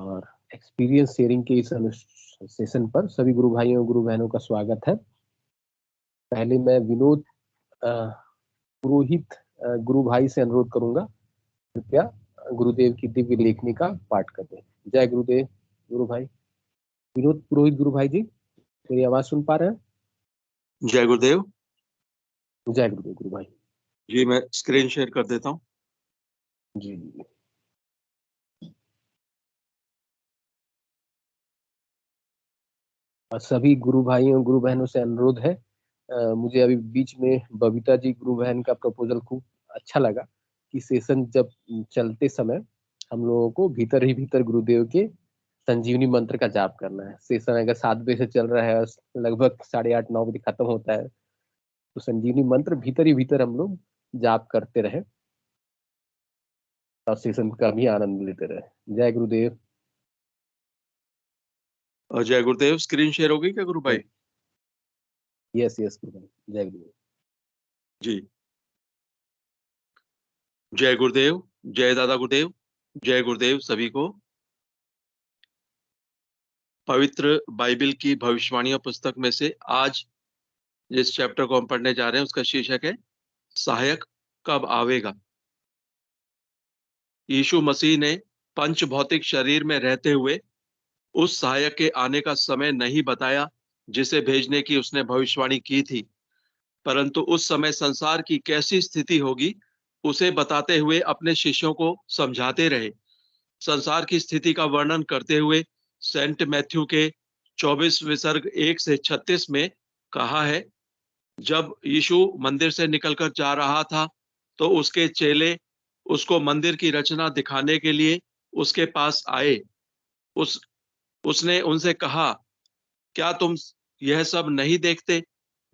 और experience sharing के इस सेशन पर सभी गुरु भाइयों और गुरु बहनों का स्वागत है। पहले मैं विनोद पुरोहित गुरु भाई से अनुरोध करूंगा, कृपया गुरुदेव की दिव्य लेखनी का पाठ कर दें। जय गुरुदेव। गुरु भाई विनोद पुरोहित गुरु भाई जी, मेरी आवाज सुन पा रहे हैं? जय गुरुदेव। जय गुरुदेव गुरु भाई जी, मैं स्क्रीन शेयर कर देता हूँ। जी। सभी गुरु भाइयों गुरु बहनों से अनुरोध है, मुझे अभी बीच में बबीता जी गुरु बहन का प्रपोजल खूब अच्छा लगा कि सेशन जब चलते समय हम लोगों को भीतर ही भीतर गुरुदेव के संजीवनी मंत्र का जाप करना है। सेशन अगर 7 बजे से चल रहा है, लगभग 8:30-9 बजे खत्म होता है, तो संजीवनी मंत्र भीतर ही भीतर हम लोग जाप करते रहे और सेशन का भी आनंद लेते रहे। जय गुरुदेव। और जय गुरुदेव। स्क्रीन शेयर हो गई क्या गुरु भाई? यस यस गुरु भाई, जय गुरुदेव जी। जय गुरुदेव, जय दादा गुरुदेव, जय गुरुदेव सभी को। पवित्र बाइबल की भविष्यवाणियों पुस्तक में से आज जिस चैप्टर को हम पढ़ने जा रहे हैं उसका शीर्षक है सहायक कब आवेगा। यीशु मसीह ने पंच भौतिक शरीर में रहते हुए उस सहायक के आने का समय नहीं बताया जिसे भेजने की उसने भविष्यवाणी की थी, परंतु उस समय संसार की कैसी स्थिति होगी उसे बताते हुए अपने शिष्यों को समझाते रहे। संसार की स्थिति का वर्णन करते हुए सेंट मैथ्यू के 24 विसर्ग 1 से 36 में कहा है, जब यीशु मंदिर से निकलकर जा रहा था तो उसके चेले उसको मंदिर की रचना दिखाने के लिए उसके पास आए। उसने उनसे कहा, क्या तुम यह सब नहीं देखते?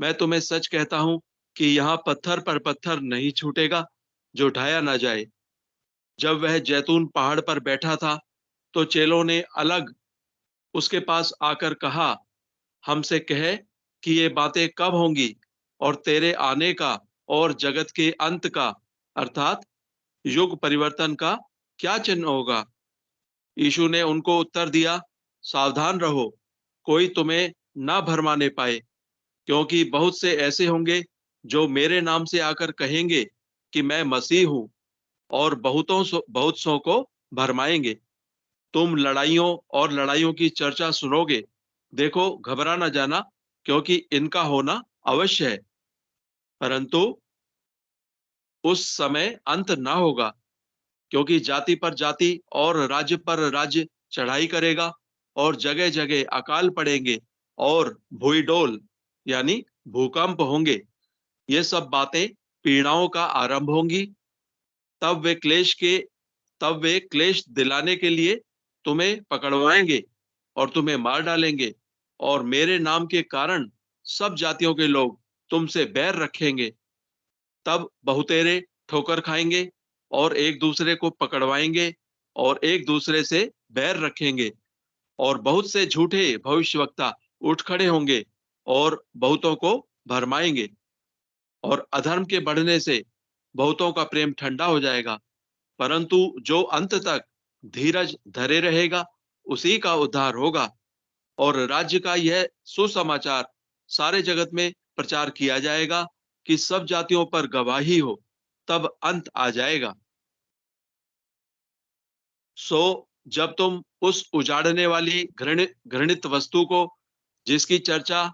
मैं तुम्हें सच कहता हूं कि यहाँ पत्थर पर पत्थर नहीं छूटेगा जो ढाया ना जाए। जब वह जैतून पहाड़ पर बैठा था तो चेलों ने अलग उसके पास आकर कहा, हमसे कहे कि ये बातें कब होंगी और तेरे आने का और जगत के अंत का अर्थात युग परिवर्तन का क्या चिन्ह होगा? यीशु ने उनको उत्तर दिया, सावधान रहो, कोई तुम्हें ना भरमाने पाए, क्योंकि बहुत से ऐसे होंगे जो मेरे नाम से आकर कहेंगे कि मैं मसीह हूं और बहुत सौ को भरमाएंगे। तुम लड़ाइयों और लड़ाइयों की चर्चा सुनोगे। देखो, घबरा ना जाना, क्योंकि इनका होना अवश्य है, परंतु उस समय अंत ना होगा। क्योंकि जाति पर जाति और राज्य पर राज्य चढ़ाई करेगा और जगह जगह अकाल पड़ेंगे और भूईडोल यानी भूकंप होंगे। ये सब बातें पीड़ाओं का आरंभ होंगी। तब वे क्लेश दिलाने के लिए तुम्हें पकड़वाएंगे और तुम्हें मार डालेंगे, और मेरे नाम के कारण सब जातियों के लोग तुमसे बैर रखेंगे। तब बहुतेरे ठोकर खाएंगे और एक दूसरे को पकड़वाएंगे और एक दूसरे से बैर रखेंगे, और बहुत से झूठे भविष्यवक्ता उठ खड़े होंगे और बहुतों को भरमाएंगे, और अधर्म के बढ़ने से बहुतों का प्रेम ठंडा हो जाएगा, परंतु जो अंत तक धीरज धरे रहेगा उसी का उद्धार होगा। और राज्य का यह सुसमाचार सारे जगत में प्रचार किया जाएगा कि सब जातियों पर गवाही हो, तब अंत आ जाएगा। सो जब तुम उस उजाड़ने वाली घृणित वस्तु को, जिसकी चर्चा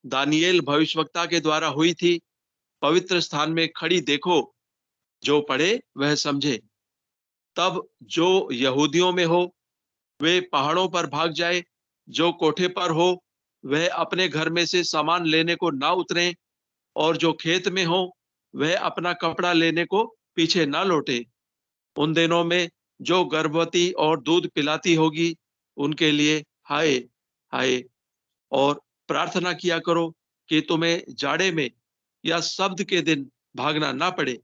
दानियेल भविष्यवक्ता के द्वारा हुई थी, पवित्र स्थान में खड़ी देखो, जो पढ़े वह समझे। तब जो यहूदियों में हो वे पहाड़ों पर भाग जाए, जो कोठे पर हो वह अपने घर में से सामान लेने को ना उतरे, और जो खेत में हो वह अपना कपड़ा लेने को पीछे ना लौटे। उन दिनों में जो गर्भवती और दूध पिलाती होगी उनके लिए हाय हाय। और प्रार्थना किया करो कि तुम्हें जाड़े में या शब्द के दिन भागना ना पड़े,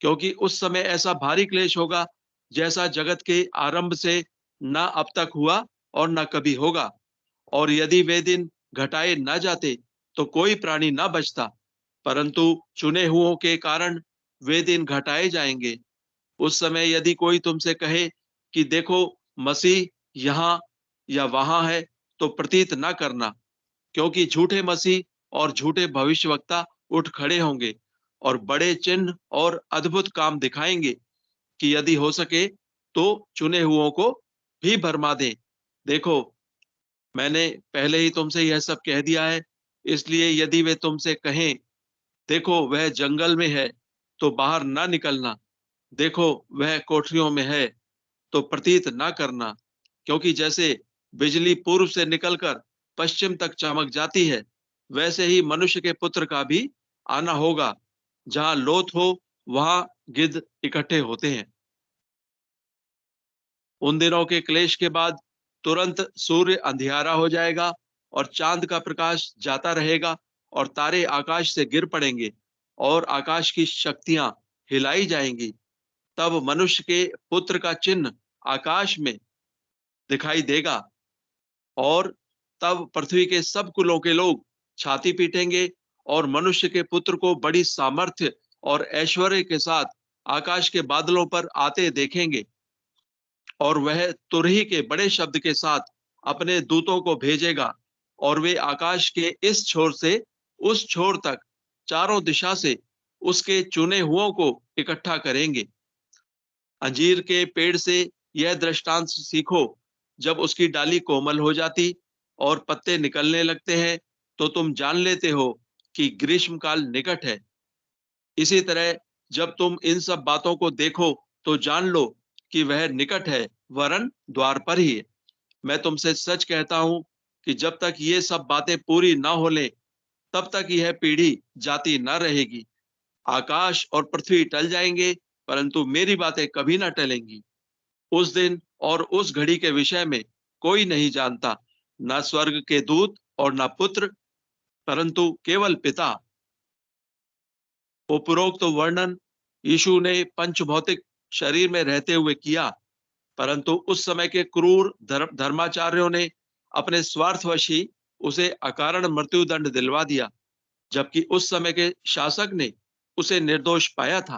क्योंकि उस समय ऐसा भारी क्लेश होगा जैसा जगत के आरंभ से ना अब तक हुआ और ना कभी होगा। और यदि वे दिन घटाए न जाते तो कोई प्राणी न बचता, परंतु चुने हुओं के कारण वे दिन घटाए जाएंगे। उस समय यदि कोई तुमसे कहे कि देखो मसीह यहाँ या वहां है तो प्रतीत न करना, क्योंकि झूठे मसीह और झूठे भविष्यवक्ता उठ खड़े होंगे और बड़े चिन्ह और अद्भुत काम दिखाएंगे कि यदि हो सके तो चुने हुओं को भी भरमा दें। देखो, मैंने पहले ही तुमसे यह सब कह दिया है, इसलिए यदि वे तुमसे कहें, देखो वह जंगल में है, तो बाहर ना निकलना, देखो वह कोठरियों में है, तो प्रतीत ना करना, क्योंकि जैसे बिजली पूर्व से निकलकर पश्चिम तक चमक जाती है, वैसे ही मनुष्य के पुत्र का भी आना होगा। जहां लोथ हो वहां गिद्ध इकट्ठे होते हैं। उन दिनों के क्लेश के बाद तुरंत सूर्य अंधियारा हो जाएगा और चांद का प्रकाश जाता रहेगा और तारे आकाश से गिर पड़ेंगे और आकाश की शक्तियां हिलाई जाएंगी। तब मनुष्य के पुत्र का चिन्ह आकाश में दिखाई देगा और तब पृथ्वी के सब कुलों के लोग छाती पीटेंगे और मनुष्य के पुत्र को बड़ी सामर्थ्य और ऐश्वर्य के साथ आकाश के बादलों पर आते देखेंगे। और वह तुरही के बड़े शब्द के साथ अपने दूतों को भेजेगा और वे आकाश के इस छोर से उस छोर तक चारों दिशा से उसके चुने हुओं को इकट्ठा करेंगे। अंजीर के पेड़ से यह दृष्टांत सीखो, जब उसकी डाली कोमल हो जाती और पत्ते निकलने लगते हैं, तो तुम जान लेते हो कि ग्रीष्म काल निकट है। इसी तरह जब तुम इन सब बातों को देखो तो जान लो कि वह निकट है, वरन द्वार पर ही है। मैं तुमसे सच कहता हूं कि जब तक ये सब बातें पूरी ना हो लें, तब तक यह पीढ़ी जाती न रहेगी। आकाश और पृथ्वी टल जाएंगे, परंतु मेरी बातें कभी ना टलेंगी। उस दिन और उस घड़ी के विषय में कोई नहीं जानता, न स्वर्ग के दूत और न पुत्र, परंतु केवल पिता। उपरोक्त वर्णन यीशु ने पंच भौतिक शरीर में रहते हुए किया, परंतु उस समय के क्रूर धर्माचार्यों ने अपने स्वार्थवश ही उसे अकारण मृत्यु दंड दिलवा दिया, जबकि उस समय के शासक ने उसे निर्दोष पाया था।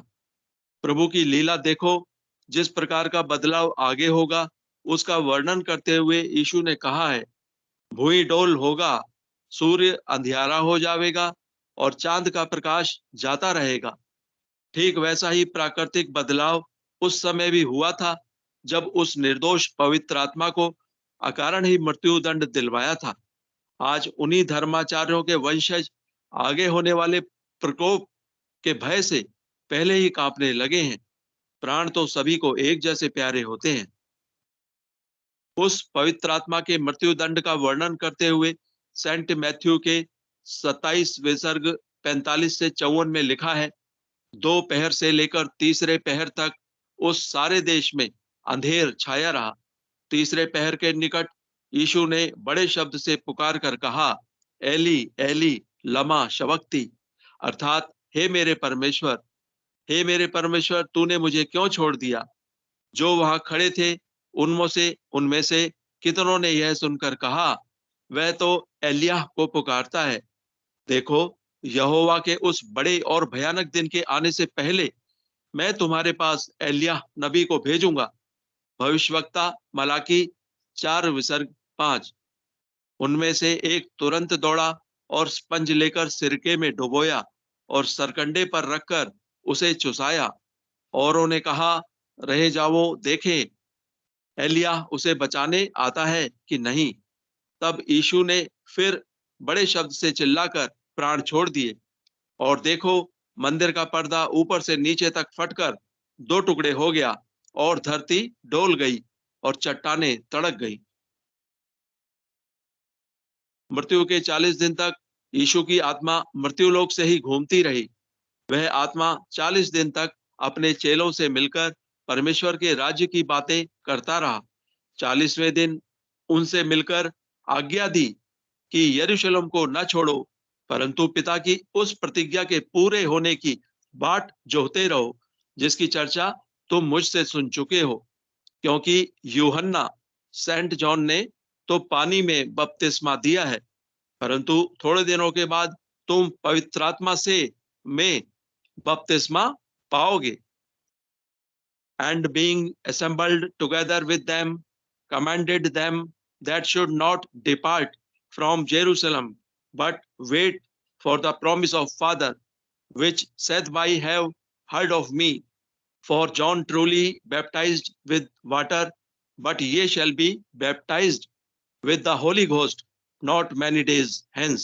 प्रभु की लीला देखो, जिस प्रकार का बदलाव आगे होगा उसका वर्णन करते हुए यीशु ने कहा है, भूमि डोल होगा, सूर्य अंधियारा हो जाएगा और चांद का प्रकाश जाता रहेगा। ठीक वैसा ही प्राकृतिक बदलाव उस समय भी हुआ था, जब उस निर्दोष पवित्र आत्मा को अकारण ही मृत्यु दंड दिलवाया था। आज उन्हीं धर्माचार्यों के वंशज आगे होने वाले प्रकोप के भय से पहले ही कांपने लगे हैं। प्राण तो सभी को एक जैसे प्यारे होते हैं। उस पवित्र आत्मा के मृत्यु दंड का वर्णन करते हुए सेंट मैथ्यू के 27 विसर्ग 45 से 54 में लिखा है, दो पहर से लेकर तीसरे पहर तक उस सारे देश में अंधेर छाया रहा। तीसरे पहर के निकट यीशु ने बड़े शब्द से पुकार कर कहा, एली एली लमा शबक्ती, अर्थात हे मेरे परमेश्वर तूने मुझे क्यों छोड़ दिया। जो वहां खड़े थे उनमें से कितनों ने यह सुनकर कहा, वह तो एलिय्याह को पुकारता है। देखो, यहोवा के उस बड़े और भयानक दिन के आने से पहले मैं तुम्हारे पास एलिय्याह नबी को भेजूंगा। भविष्यवक्ता मलाकी 4 विसर्ग 5। उनमें से एक तुरंत दौड़ा और स्पंज लेकर सिरके में डुबोया और सरकंडे पर रखकर उसे चुसाया। औरों ने कहा, रहे जाओ देखें एलिय्याह उसे बचाने आता है कि नहीं। तब यीशु ने फिर बड़े शब्द से चिल्लाकर प्राण छोड़ दिए। और देखो, मंदिर का पर्दा ऊपर से नीचे तक फटकर 2 टुकड़े हो गया और धरती डोल गई और चट्टानें तड़क गई। मृत्यु के 40 दिन तक यीशु की आत्मा मृत्युलोक से ही घूमती रही। वह आत्मा 40 दिन तक अपने चेलों से मिलकर परमेश्वर के राज्य की बातें करता रहा। 40वें दिन उनसे मिलकर आज्ञा दी कि यरूशलेम को न छोड़ो, परंतु पिता की उस प्रतिज्ञा के पूरे होने की बाट जोहते रहो, जिसकी चर्चा तुम मुझसे सुन चुके हो। क्योंकि यूहन्ना सेंट जॉन ने तो पानी में बपतिस्मा दिया है, परंतु थोड़े दिनों के बाद तुम पवित्र आत्मा से में बपतिस्मा पाओगे। And being assembled together with them, commanded them that should not depart from Jerusalem, but wait for the promise of Father, which saith, I have heard of me. For John truly baptized with water, but ye shall be baptized with the Holy Ghost not many days hence.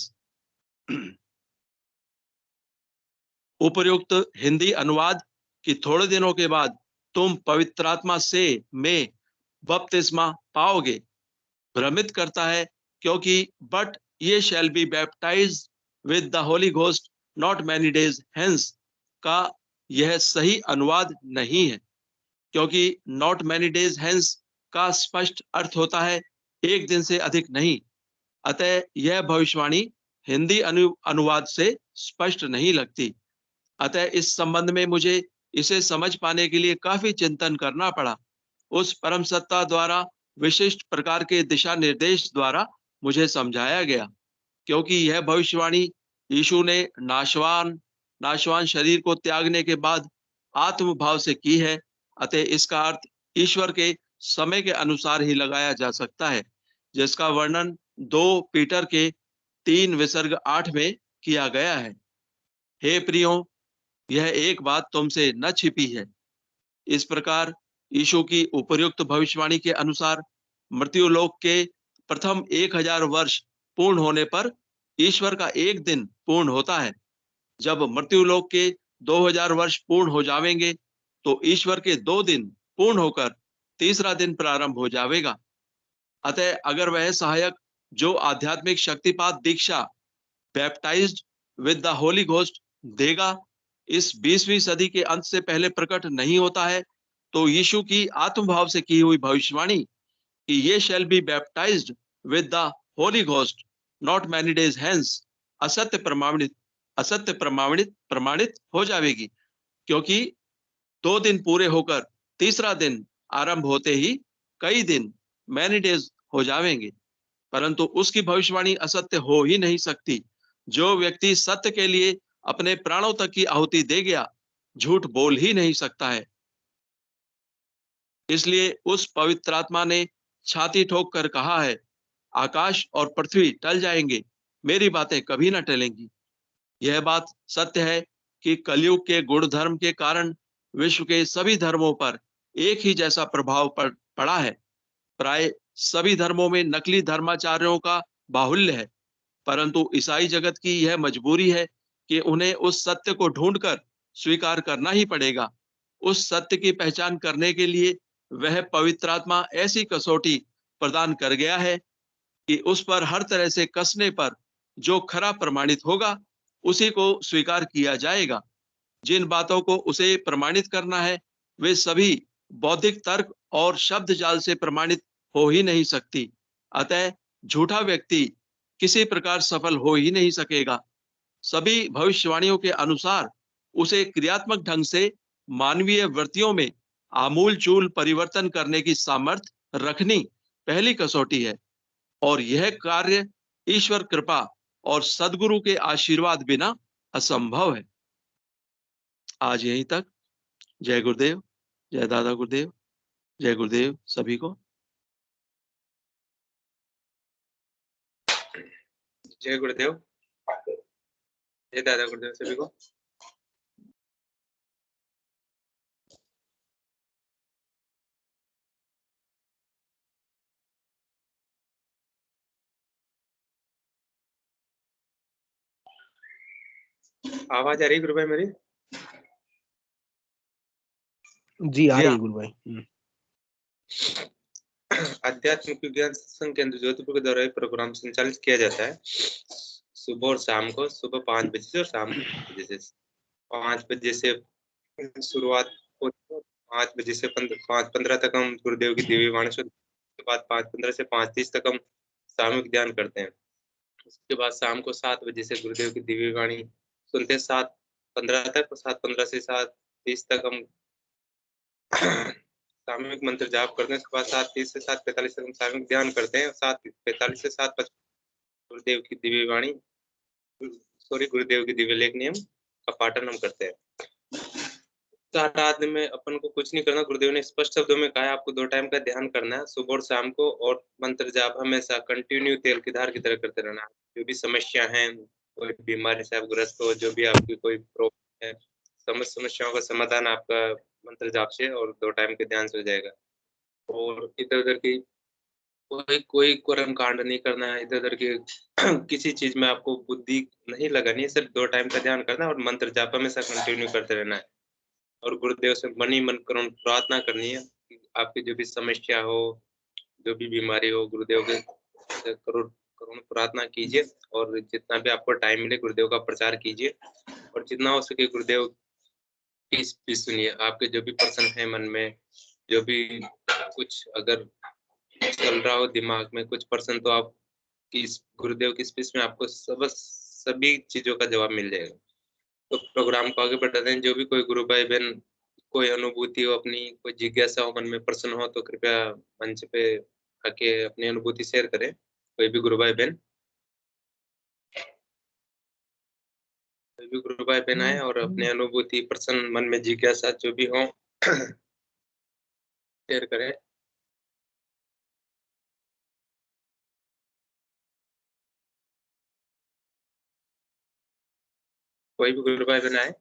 उपर्युक्त हिंदी अनुवाद कि थोड़े दिनों के बाद तुम पवित्र आत्मा से में बपतिस्मा पाओगे भ्रमित करता है, क्योंकि बट ये shall be baptise with the holy ghost not many days hence का यह सही अनुवाद नहीं है, क्योंकि नॉट मैनी डेज हेंस का स्पष्ट अर्थ होता है एक दिन से अधिक नहीं। अतः यह भविष्यवाणी हिंदी अनुवाद से स्पष्ट नहीं लगती। अतः इस संबंध में मुझे इसे समझ पाने के लिए काफी चिंतन करना पड़ा। उस परम सत्ता द्वारा विशिष्ट प्रकार के दिशा निर्देश द्वारा मुझे समझाया गया, क्योंकि यह भविष्यवाणी यीशु ने नाशवान शरीर को त्यागने के बाद आत्म भाव से की है। अतः इसका अर्थ ईश्वर के समय के अनुसार ही लगाया जा सकता है, जिसका वर्णन 2 पीटर के 3 विसर्ग 8 में किया गया है। हे प्रियो, यह एक बात तुमसे न छिपी है। इस प्रकार यीशु की उपर्युक्त भविष्यवाणी के अनुसार मृत्युलोक के प्रथम 1000 वर्ष पूर्ण होने पर ईश्वर का एक दिन पूर्ण होता है। जब मृत्युलोक के 2000 वर्ष पूर्ण हो जावेंगे तो ईश्वर के 2 दिन पूर्ण होकर तीसरा दिन प्रारंभ हो जाएगा। अतः अगर वह सहायक जो आध्यात्मिक शक्तिपात दीक्षा baptised with the holy ghost देगा इस 20वीं सदी के अंत से पहले प्रकट नहीं होता है, तो यीशु की आत्मभाव से की हुई भविष्यवाणी कि ये shall be baptised with the holy ghost not many days hence असत्य प्रमाणित हो जाएगी, क्योंकि 2 दिन पूरे होकर तीसरा दिन आरंभ होते ही कई दिन मैनी डेज हो जाएंगे। परंतु उसकी भविष्यवाणी असत्य हो ही नहीं सकती। जो व्यक्ति सत्य के लिए अपने प्राणों तक की आहुति दे गया, झूठ बोल ही नहीं सकता है। इसलिए उस पवित्र आत्मा ने छाती ठोक कर कहा है, आकाश और पृथ्वी टल जाएंगे, मेरी बातें कभी न टलेंगी। यह बात सत्य है कि कलयुग के गुण धर्म के कारण विश्व के सभी धर्मों पर एक ही जैसा प्रभाव पड़ा है। प्राय सभी धर्मों में नकली धर्माचार्यों का बाहुल्य है, परंतु ईसाई जगत की यह मजबूरी है कि उन्हें उस सत्य को ढूंढकर स्वीकार करना ही पड़ेगा। उस सत्य की पहचान करने के लिए वह पवित्र आत्मा ऐसी कसौटी प्रदान कर गया है कि उस पर हर तरह से कसने पर जो खरा प्रमाणित होगा उसी को स्वीकार किया जाएगा। जिन बातों को उसे प्रमाणित करना है वे सभी बौद्धिक तर्क और शब्द जाल से प्रमाणित हो ही नहीं सकती। अतः झूठा व्यक्ति किसी प्रकार सफल हो ही नहीं सकेगा। सभी भविष्यवाणियों के अनुसार उसे क्रियात्मक ढंग से मानवीय वृत्तियों में आमूल चूल परिवर्तन करने की सामर्थ्य रखनी पहली कसौटी है, और यह कार्य ईश्वर कृपा और सदगुरु के आशीर्वाद बिना असंभव है। आज यहीं तक। जय गुरुदेव, जय दादा गुरुदेव, जय गुरुदेव सभी को। जय गुरुदेव, जय दादा गुरुदेव सभी को। आवाज आ रही गुरु भाई मेरी? जी आ रही है गुरु भाई। आध्यात्मिक विज्ञान सत्संग केंद्र जोधपुर के द्वारा प्रोग्राम संचालित किया जाता है सुबह और शाम को, सुबह 5 बजे से और शाम 5 बजे से शुरुआत होती है। 5 बजे से 5:15 तक हम गुरुदेव की दिव्य वाणी सुनते हैं। उसके बाद 5:15 से 5:30 तक हम सामूहिक ध्यान करते हैं। उसके बाद शाम को 7 बजे से गुरुदेव की दिव्य वाणी सुनते हैं 7:15 तक। 7:15 से 7:30 तक हम सामूहिक मंत्र जाप करते हैं। उसके बाद 7:30 से 7:45 तक हम सामूहिक ध्यान करते हैं। 7:45 से 7:55 गुरुदेव की दिव्य वाणी गुरुदेव की दिव्य लेखनी का पाठन हम करते हैं। आराधना में अपन को कुछ नहीं करना। गुरुदेव ने स्पष्ट शब्दों में कहा है आपको 2 टाइम का ध्यान करना है, सुबह और शाम को, और मंत्र जाप हमेशा कंटिन्यू तेल की धार की तरह करते रहना है। जो भी समस्या है, कोई बीमारी से आप ग्रस्त हो, जो भी आपकी कोई प्रॉब्लम है, समस्त समस्याओं का समाधान आपका मंत्र जाप से और 2 टाइम के ध्यान से हो जाएगा। और इधर-उधर की कोई कोई कर्म कांड नहीं करना है, इधर-उधर की किसी चीज में आपको बुद्धि नहीं लगानी है, सिर्फ 2 टाइम का ध्यान करना है और मंत्र जाप हमेशा कंटिन्यू करते रहना है। और गुरुदेव से मन ही मन करुण प्रार्थना करनी है कि आपकी जो भी समस्या हो, जो भी बीमारी हो, गुरुदेव के से करुण करुण प्रार्थना कीजिए और जितना भी आपको टाइम मिले गुरुदेव का प्रचार कीजिए और जितना हो सके गुरुदेव की स्पीच सुनिए। आपके जो भी प्रश्न है मन में, जो भी कुछ अगर चल रहा हो दिमाग में कुछ प्रश्न, तो आप गुरुदेव की स्पीच में आपको सभी चीजों का जवाब मिल जाएगा। तो प्रोग्राम को आगे बढ़ाते हैं। जो भी कोई गुरु भाई बहन कोई अनुभूति हो, अपनी कोई जिज्ञासा हो, मन में प्रश्न हो, तो कृपया मंच पे आके अपनी अनुभूति शेयर करें। कोई भी गुरु भाई बहन आए और अपनी अनुभूति प्रश्न मन में जिज्ञासा जो भी हो शेयर करें। कोई भी गुरु भाई बहन आए।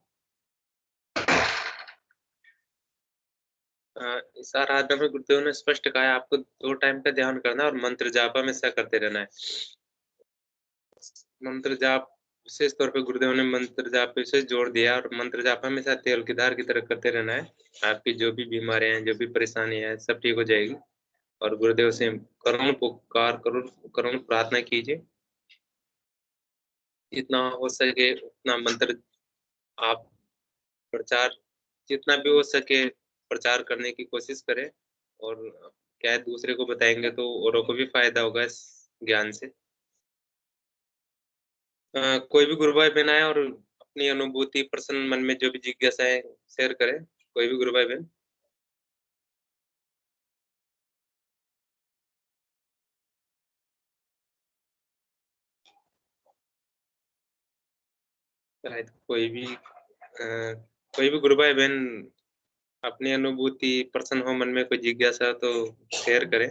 इस आराधना में गुरुदेव ने स्पष्ट कहा है आपको 2 टाइम का ध्यान करना और मंत्र जाप हमेशा करते रहना है। मंत्र जाप विशेष तौर पे गुरुदेव ने मंत्र जाप पे विशेष जोर दिया और मंत्र जाप हमेशा तेल की धार की तरह करते रहना है। आपकी जो भी बीमारियां हैं, जो भी परेशानी है, सब ठीक हो जाएगी। और गुरुदेव से करुण पुकार, करुण करुण प्रार्थना कीजिए। जितना हो सके उतना मंत्र आप प्रचार, जितना भी हो सके प्रचार करने की कोशिश करें। और क्या है, दूसरे को बताएंगे तो औरों को भी फायदा होगा इस ज्ञान से। कोई भी गुरु भाई बहन आए और अपनी अनुभूति प्रसन्न मन में जो भी जिज्ञासा है शेयर करें। कोई भी गुरु भाई बहन। शायद कोई भी गुरु भाई बहन अपनी अनुभूति प्रसन्न हो, मन में कोई जिज्ञासा तो शेयर करें।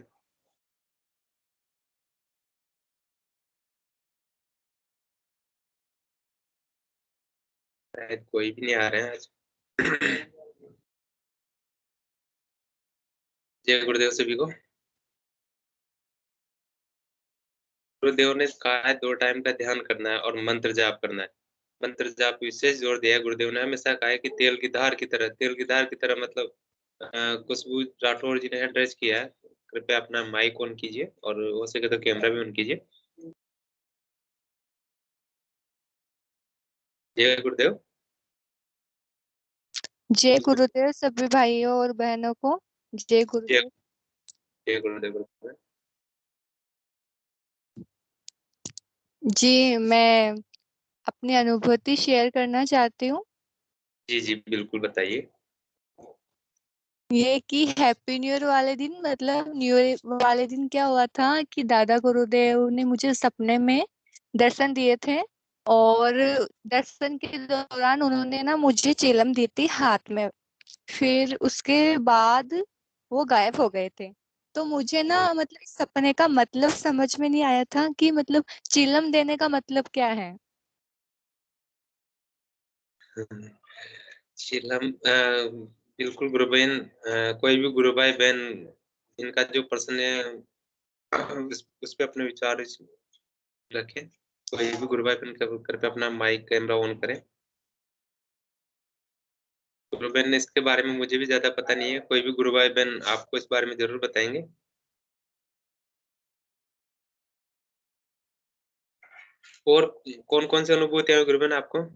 शायद कोई भी नहीं आ रहे हैं आज। जय गुरुदेव सभी को। गुरुदेव ने कहा है 2 टाइम का ध्यान करना है और मंत्र जाप करना है। मंत्र जाप विशेष जोर दिया है। गुरुदेव ने हमेशा कहा है कि तेल की धार की तरह, तेल की धार की तरह मतलब खुशबू राठौर जी ने एड्रेस किया है। कृपया अपना माइक ऑन कीजिए और हो सके तो कैमरा भी ऑन कीजिए। जय गुरुदेव। जय गुरुदेव सभी भाइयों और बहनों को। जय गुरुदेव। जय गुरुदेव। गुरुदेव जी, मैं अपनी अनुभूति शेयर करना चाहती हूँ। जी जी बिल्कुल बताइए। ये कि हैप्पी न्यू ईयर वाले दिन, मतलब न्यू ईयर वाले दिन क्या हुआ था कि दादा गुरुदेव ने मुझे सपने में दर्शन दिए थे और दर्शन के दौरान उन्होंने ना मुझे चिलम दी थी हाथ में। फिर उसके बाद वो गायब हो गए थे। तो मुझे ना मतलब इस सपने का मतलब समझ में नहीं आया था कि मतलब चिलम देने का मतलब क्या है। चिलम बिल्कुल गुरु बहन, कोई भी गुरु भाई बहन इनका जो प्रश्न है उस पे अपने विचार रखें। कोई भी गुरु भाई बहन कृपया अपना माइक कैमरा ऑन करें। गुरु बहन ने इसके बारे में मुझे भी ज्यादा पता नहीं है। कोई भी गुरु भाई बहन आपको इस बारे में जरूर बताएंगे। और कौन कौन सी अनुभूति है गुरु बहन आपको?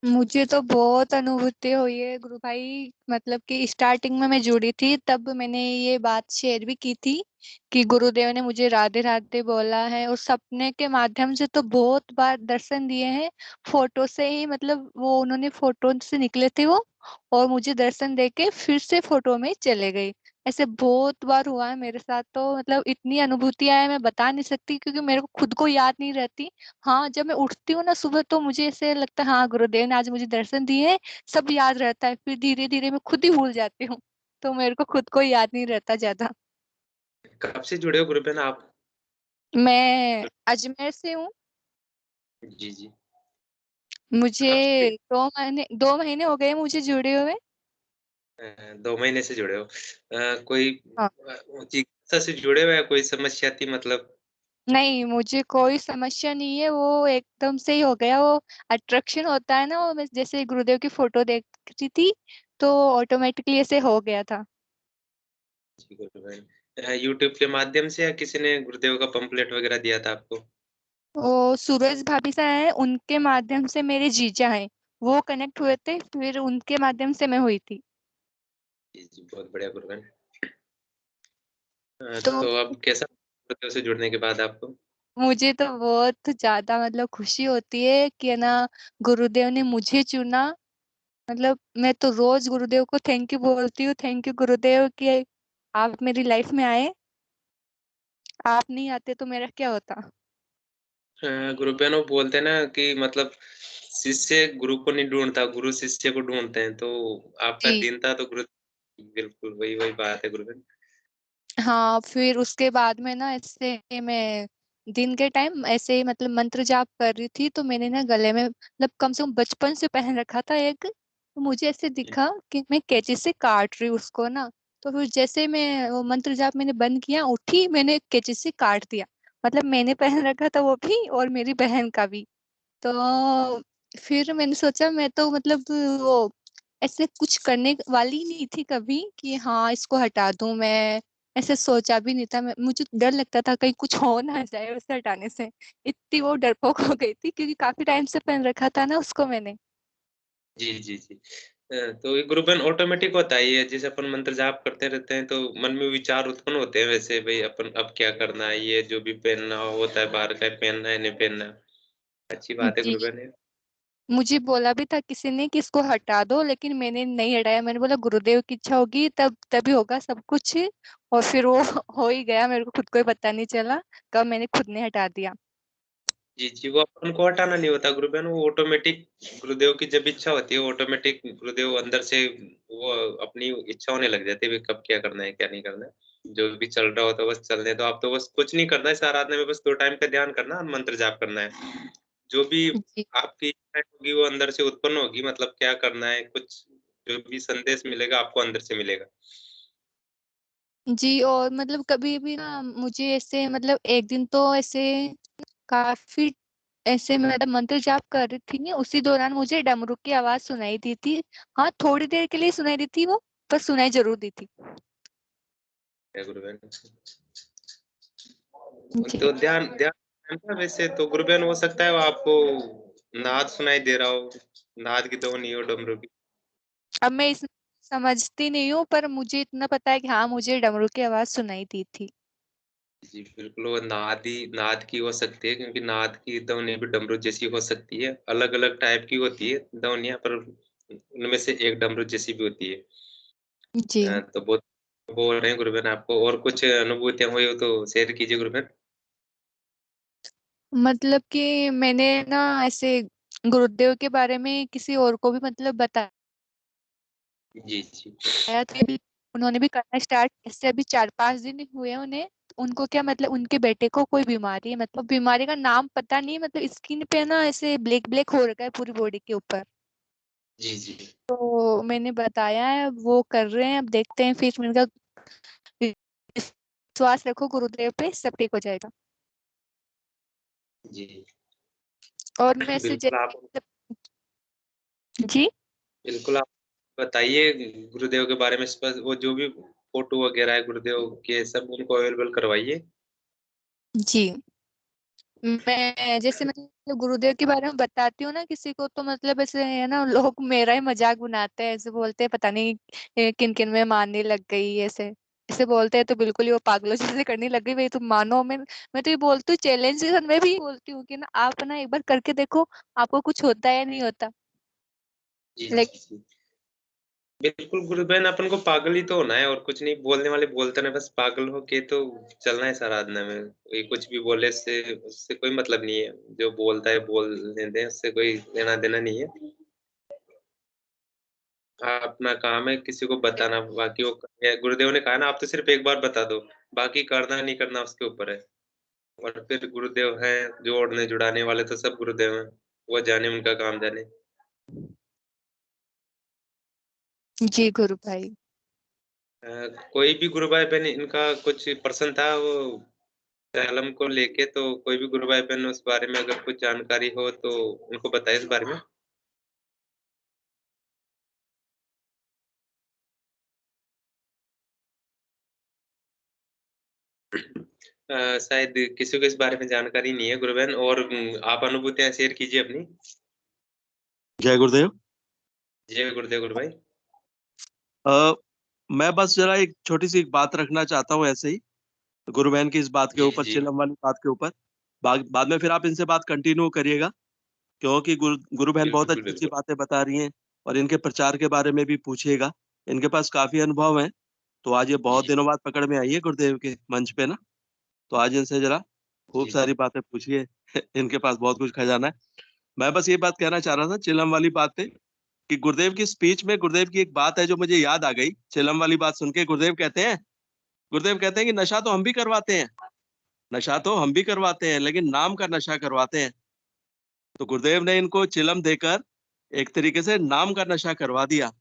मुझे तो बहुत अनुभूति हुई है गुरु भाई। मतलब कि स्टार्टिंग में मैं जुड़ी थी तब मैंने ये बात शेयर भी की थी कि गुरुदेव ने मुझे राधे राधे बोला है और सपने के माध्यम से तो बहुत बार दर्शन दिए हैं। फोटो से ही, मतलब वो उन्होंने फोटो से निकले थे वो और मुझे दर्शन देके फिर से फोटो में चले गए। ऐसे बहुत बार हुआ है मेरे साथ। तो मतलब इतनी अनुभूतियां है, मैं बता नहीं सकती क्योंकि मेरे को खुद को याद नहीं रहती। हाँ, जब मैं उठती हूँ ना सुबह तो मुझे ऐसे लगता है हाँ गुरुदेव ने आज मुझे दर्शन दिए, सब याद रहता है। फिर धीरे धीरे मैं खुद ही भूल जाती हूँ, तो मेरे को खुद को याद नहीं रहता ज्यादा। कब से जुड़े हो ग्रुप है ना आप? मैं अजमेर से हूँ। जी जी। मुझे कब से? 2 महीने हो गए मुझे जुड़े हुए। 2 महीने से जुड़े हो। कोई हाँ। चिकित्सा से जुड़े हुए हैं? कोई समस्या थी मतलब? नहीं, मुझे कोई समस्या नहीं है, वो एकदम से ही हो गया। वो अट्रैक्शन होता है ना, वो मैं जैसे गुरुदेव की फोटो देख रही थी तो ऑटोमेटिकली ऐसे हो गया था। जी गुरुदेव, यूट्यूब के माध्यम से या किसी ने गुरुदेव का पंपलेट वगैरह दिया था आपको? वो सूरज भाभी सा है, उनके माध्यम से मेरे जीजा हैं, वो कनेक्ट हुए थे, फिर उनके माध्यम से मैं हुई थी। जी जी, बहुत बढ़िया गुरुदेव। तो तो अब कैसा गुरुदेव से जुड़ने के बाद आपको? मुझे तो बहुत ज्यादा मतलब खुशी होती है कि है ना, गुरुदेव ने मुझे चुना। मतलब मैं तो रोज गुरुदेव को थैंक यू बोलती हूँ, थैंक यू गुरुदेव कि आप मेरी लाइफ में आए। आप नहीं आते तो मेरा क्या होता। गुरु बहनों बोलते हैं ना कि मतलब शिष्य गुरु को नहीं ढूंढता, गुरु शिष्य को ढूंढते हैं। तो आपका जी। दिन था तो गुरु, बिल्कुल वही वही बात है गुरु बहन। हाँ, फिर उसके बाद में ना ऐसे मैं दिन के टाइम ऐसे ही मतलब मंत्र जाप कर रही थी, तो मैंने ना गले में मतलब कम से कम बचपन से पहन रखा था एक, तो मुझे ऐसे दिखा कि मैं कैंची से काट रही हूँ उसको ना। तो फिर जैसे मैं वो मंत्र जाप मैंने बंद किया, उठी, मैंने कैंची से काट दिया। मतलब मैंने पहन रखा था वो भी और मेरी बहन का भी। तो फिर मैंने सोचा मैं तो मतलब वो ऐसे कुछ करने वाली नहीं थी कभी कि हाँ इसको हटा दूं मैं। ऐसे सोचा भी नहीं था मैं, मुझे डर लगता था कहीं कुछ हो ना जाए उसे हटाने से। इतनी वो डरपोक हो गई थी क्योंकि काफी टाइम से पहन रखा था ना उसको मैंने। जी जी जी। तो ये गुरु बहन ऑटोमेटिक होता है ये, जैसे अपन मंत्र जाप करते रहते हैं तो मन में विचार उत्पन्न होते हैं वैसे भाई अपन अब क्या करना है, ये जो भी पहनना होता है बाहर का पहनना है नहीं पहनना है। अच्छी बात है जी। गुरु बहन ये। मुझे बोला भी था किसी ने कि इसको हटा दो, लेकिन मैंने नहीं हटाया। मैंने बोला गुरुदेव की इच्छा होगी तब तभी होगा सब कुछ। और फिर वो हो ही गया, मेरे को खुद को ही पता नहीं चला कब मैंने खुद ने हटा दिया। जी जी, वो अपन को हटाना नहीं होता गुरु बहन, वो ऑटोमेटिक गुरुदेव की जब इच्छा होती है ऑटोमेटिक गुरुदेव अंदर से वो अपनी इच्छा होने लग जाती है भी कब क्या करना है क्या नहीं करना है। जो भी चल रहा होता है बस चलने दो, आप तो बस कुछ नहीं करना है इस आराधना में, बस 2 टाइम का ध्यान करना और मंत्र जाप करना है। जो भी जी। आपकी इच्छा होगी वो अंदर से उत्पन्न होगी, मतलब क्या करना है कुछ, जो भी संदेश मिलेगा आपको अंदर से मिलेगा। जी, और मतलब कभी भी ना मुझे ऐसे मतलब एक दिन तो ऐसे काफी ऐसे मैं मतलब मंत्र जाप कर रही थी, उसी दौरान मुझे डमरू की आवाज सुनाई दी थी। हाँ, थोड़ी देर के लिए सुनाई दी थी वो, पर सुनाई जरूर दी थी। है गुरु बहन। जी। तो ध्यान ध्यान का वैसे तो गुरु बहन हो सकता है वो आपको नाद सुनाई दे रहा हो, नाद की ध्वनि हो डमरू की। अब मैं इस समझती नहीं हूँ, पर मुझे इतना पता है कि हाँ मुझे डमरू की आवाज सुनाई दी थी। जी बिल्कुल, वो नाद की हो सकती है क्योंकि नाद की ध्वनि भी डमरू जैसी हो सकती है, अलग अलग टाइप की होती है ध्वनियाँ, पर उनमें से एक डमरू जैसी भी होती है। जी। तो बहुत बोल रहे हैं गुरु बहन आपको, और कुछ अनुभूतियां हुई हो तो शेयर कीजिए गुरु बहन। मतलब कि मैंने ना ऐसे गुरुदेव के बारे में किसी और को भी मतलब बताया जी जी। था अभी, उन्होंने भी करना स्टार्ट, इससे अभी 4-5 दिन ही हुए हैं उन्हें। उनको क्या मतलब उनके बेटे को कोई बीमारी है, मतलब बीमारी का नाम पता नहीं, मतलब स्किन पे ना ऐसे ब्लैक ब्लैक हो रखा है पूरी बॉडी के ऊपर। जी जी। तो मैंने बताया है, वो कर रहे हैं, अब देखते हैं। फिर मैंने कहा विश्वास रखो गुरुदेव पे, सब ठीक हो जाएगा। जी और मैं से बिल्कुल आप, जी। बिल्कुल आप बताइए गुरुदेव के बारे में स्पष्ट, वो जो भी फोटो वगैरह है गुरुदेव के सब उनको अवेलेबल करवाइए। जी। मैं जैसे मतलब गुरुदेव के बारे में बताती हूँ ना किसी को, तो मतलब ऐसे है ना, लोग मेरा ही मजाक बनाते हैं, ऐसे बोलते हैं पता नहीं किन किन में मानने लग गई ऐसे। ऐसे बोलते हैं तो बिल्कुल ही वो पागलों जैसे करने लग गई भाई तुम मानो। मैं तो ये बोलती हूँ, चैलेंज में भी बोलती हूँ कि ना आप ना एक बार करके देखो, आपको कुछ होता है या नहीं होता। जी लेकिन जी जी। बिल्कुल गुरु बहन, अपन को पागल ही तो होना है और कुछ नहीं। बोलने वाले बोलते ना, बस पागल हो के तो चलना है साराधना में। कोई कुछ भी बोले से उससे कोई मतलब नहीं है। जो बोलता है बोलने दे, उससे कोई लेना देना नहीं है। अपना काम है किसी को बताना, बाकी वो गुरुदेव ने कहा ना, आप तो सिर्फ एक बार बता दो, बाकी करना नहीं करना उसके ऊपर है। और फिर गुरुदेव हैं जोड़ने जुड़ाने वाले, तो सब गुरुदेव हैं, वो जाने, उनका काम जाने। जी गुरु भाई। कोई भी गुरु भाई बहन इनका कुछ प्रश्न था वो सैलम को लेके, तो कोई भी गुरु भाई बहन उस बारे में अगर कुछ जानकारी हो तो उनको बताए इस बारे में। शायद किसी को इस बारे में जानकारी नहीं है गुरु बहन, और आप अनुभूतियां शेयर कीजिए अपनी। जय गुरुदेव। जय गुरुदेव गुरु भाई। मैं बस जरा एक छोटी सी बात रखना चाहता हूँ ऐसे ही, गुरु बहन की इस बात के जी ऊपर, जी चिलम वाली बात के ऊपर। बाद में फिर आप इनसे बात कंटिन्यू करिएगा, क्योंकि गुरु बहन बहुत बिल्कुल अच्छी अच्छी बिल्कुल। बातें बता रही हैं। और इनके प्रचार के बारे में भी पूछिएगा, इनके पास काफी अनुभव है। तो आज ये बहुत जी दिनों बाद पकड़ में आई है गुरुदेव के मंच पे ना, तो आज इनसे जरा खूब जी सारी बातें पूछिए। इनके पास बहुत कुछ खजाना है। मैं बस ये बात कहना चाह रहा था चिलम वाली बात पे, कि गुरुदेव की स्पीच में गुरुदेव की एक बात है जो मुझे याद आ गई। चिलम वाली बात सुन के गुरुदेव कहते हैं कि नशा तो हम भी करवाते हैं, नशा तो हम भी करवाते हैं, लेकिन नाम का नशा करवाते हैं। तो गुरुदेव ने इनको चिलम देकर एक तरीके से नाम का नशा करवा दिया।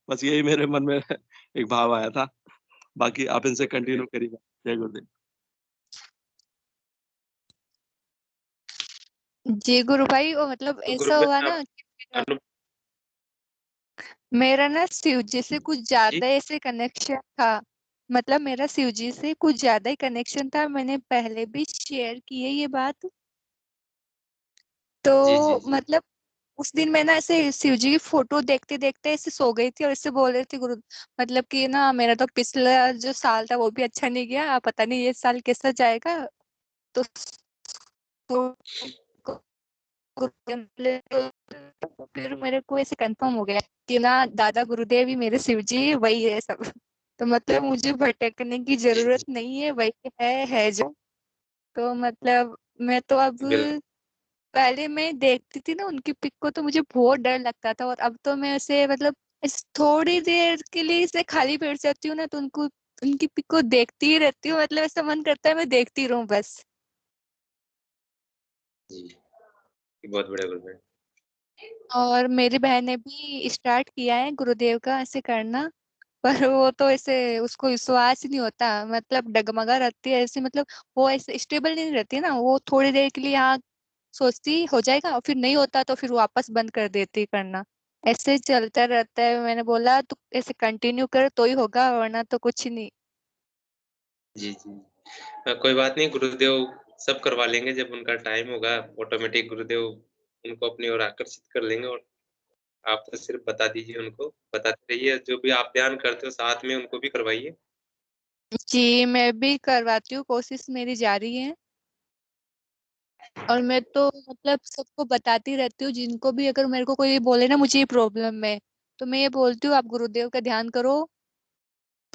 बस यही मेरे मन में एक भाव आया था। बाकी आप इनसे कंटिन्यू करिएगा। जय गुरुदेव। जी गुरु भाई, वो मतलब तो गुरु ऐसा हुआ बहन ना आप कि मेरा अनु मेरा ना शिव जी से कुछ जी ज्यादा ऐसे कनेक्शन था। मतलब मेरा शिव जी से कुछ ज्यादा ही कनेक्शन था, मैंने पहले भी शेयर की है ये बात। जी जी तो जी मतलब उस दिन मैं ना ऐसे शिव जी की फोटो देखते देखते ऐसे सो गई थी और ऐसे बोल रही थी गुरु, मतलब कि ना मेरा तो पिछला जो साल था वो भी अच्छा नहीं गया, पता नहीं ये साल कैसा जाएगा। तो फिर मेरे को ऐसे कंफर्म हो गया कि ना दादा गुरुदेव ही मेरे शिव जी वही है सब। तो मतलब मुझे भटकने की जी जरूरत जी नहीं है, वही है जो। तो मतलब मैं तो अब, बिल्कुल। पहले मैं देखती थी ना उनकी पिक को तो मुझे बहुत डर लगता था, और अब तो मैं ऐसे मतलब थोड़ी देर के लिए इसे खाली बैठ जाती हूँ ना तो उनको, उनकी पिक को देखती ही रहती हूँ, मतलब ऐसा मन करता है मैं देखती रहूं बस। जी ये बहुत बढ़िया गुरु बहन। और मेरी बहन ने भी स्टार्ट किया है गुरुदेव का ऐसे करना, पर वो तो ऐसे उसको विश्वास ही नहीं होता, मतलब डगमगा रहती है ऐसे, मतलब वो ऐसे स्टेबल नहीं रहती ना, वो थोड़ी देर के लिए हाँ सोचती हो जाएगा और फिर नहीं होता तो फिर वापस बंद कर देती करना। ऐसे चलता रहता है, मैंने बोला तू ऐसे कंटिन्यू कर तो ही होगा वरना तो कुछ नहीं। जी जी कोई बात नहीं, गुरुदेव सब करवा लेंगे जब उनका टाइम होगा। ऑटोमेटिक गुरुदेव उनको अपनी ओर आकर्षित कर लेंगे। और आप तो सिर्फ बता दीजिए, उनको बताते रहिए, जो भी आप ध्यान करते हो साथ में उनको भी करवाइए। जी मैं भी करवाती हूँ, कोशिश मेरी जारी है। और मैं तो मतलब सबको बताती रहती हूँ, जिनको भी अगर मेरे को कोई बोले ना मुझे ये प्रॉब्लम है, तो मैं ये बोलती हूँ आप गुरुदेव का ध्यान करो।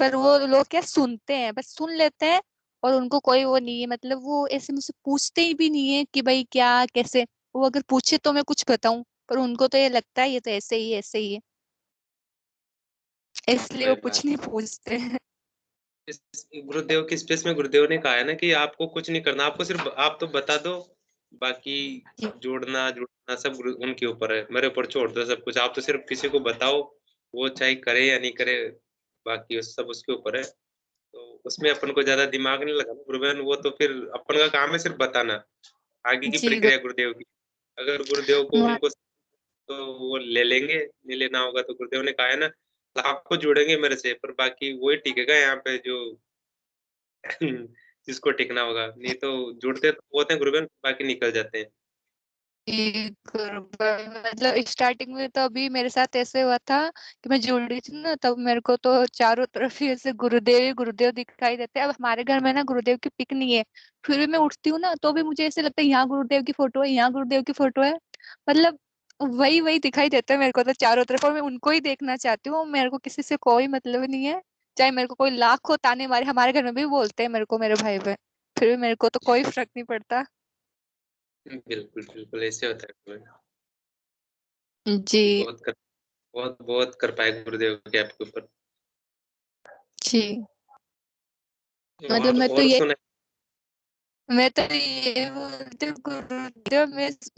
पर वो लोग क्या सुनते हैं, बस सुन लेते हैं। और उनको कोई वो नहीं है, मतलब वो ऐसे मुझसे पूछते ही भी नहीं है कि भाई क्या कैसे। वो अगर पूछे तो मैं कुछ बताऊं, पर उनको तो ये लगता है ये तो ऐसे ही है, ऐसे ही है, इसलिए वो कोई कुछ बात नहीं नहीं। पूछते। इस गुरुदेव की स्पेस में गुरुदेव ने कहा है ना कि आपको कुछ नहीं करना, आपको सिर्फ आप तो बता दो, बाकी जोड़ना जुड़ना सब उनके ऊपर है। मेरे ऊपर छोड़ दो सब कुछ, आप तो सिर्फ किसी को बताओ, वो चाहे करे या नहीं करे, बाकी सब उसके ऊपर है। तो उसमें अपन को ज्यादा दिमाग नहीं लगाना गुरु बहन, वो तो फिर अपन का काम है सिर्फ बताना, आगे की जी प्रक्रिया गुरुदेव की। अगर गुरुदेव को हाँ, उनको तो वो ले लेंगे, नहीं लेना होगा तो गुरुदेव ने कहा है ना, लाखों जुड़ेंगे मेरे से, पर बाकी वही टिकेगा यहाँ पे जो जिसको टिकना होगा। नहीं तो जुड़ते तो होते हैं गुरु बहन, बाकी निकल जाते हैं। मतलब स्टार्टिंग में तो अभी मेरे साथ ऐसे हुआ था कि मैं जुड़ रही थी ना, तब मेरे को तो चारों तरफ ही ऐसे गुरुदेव ही गुरुदेव दिखाई देते हैं। अब हमारे घर में ना गुरुदेव की पिक नहीं है, फिर भी मैं उठती हूँ ना तो भी मुझे ऐसे लगता है यहाँ गुरुदेव की फोटो है, यहाँ गुरुदेव की फोटो है। मतलब वही वही दिखाई देता है मेरे को तो चारों तरफ, और मैं उनको ही देखना चाहती हूँ। मेरे को किसी से कोई मतलब नहीं है, चाहे मेरे को कोई लाखों ताने मारे। हमारे घर में भी बोलते हैं मेरे को मेरे भाई बहन, फिर भी मेरे को तो कोई फर्क नहीं पड़ता। बिल्कुल बिल्कुल ऐसे होता है गुरुबहन। जी बहुत बहुत कर पाए गुरुदेव के आपके ऊपर। जी। मतलब और सुना। मैं तो ये बोलती हूँ गुरुदेव,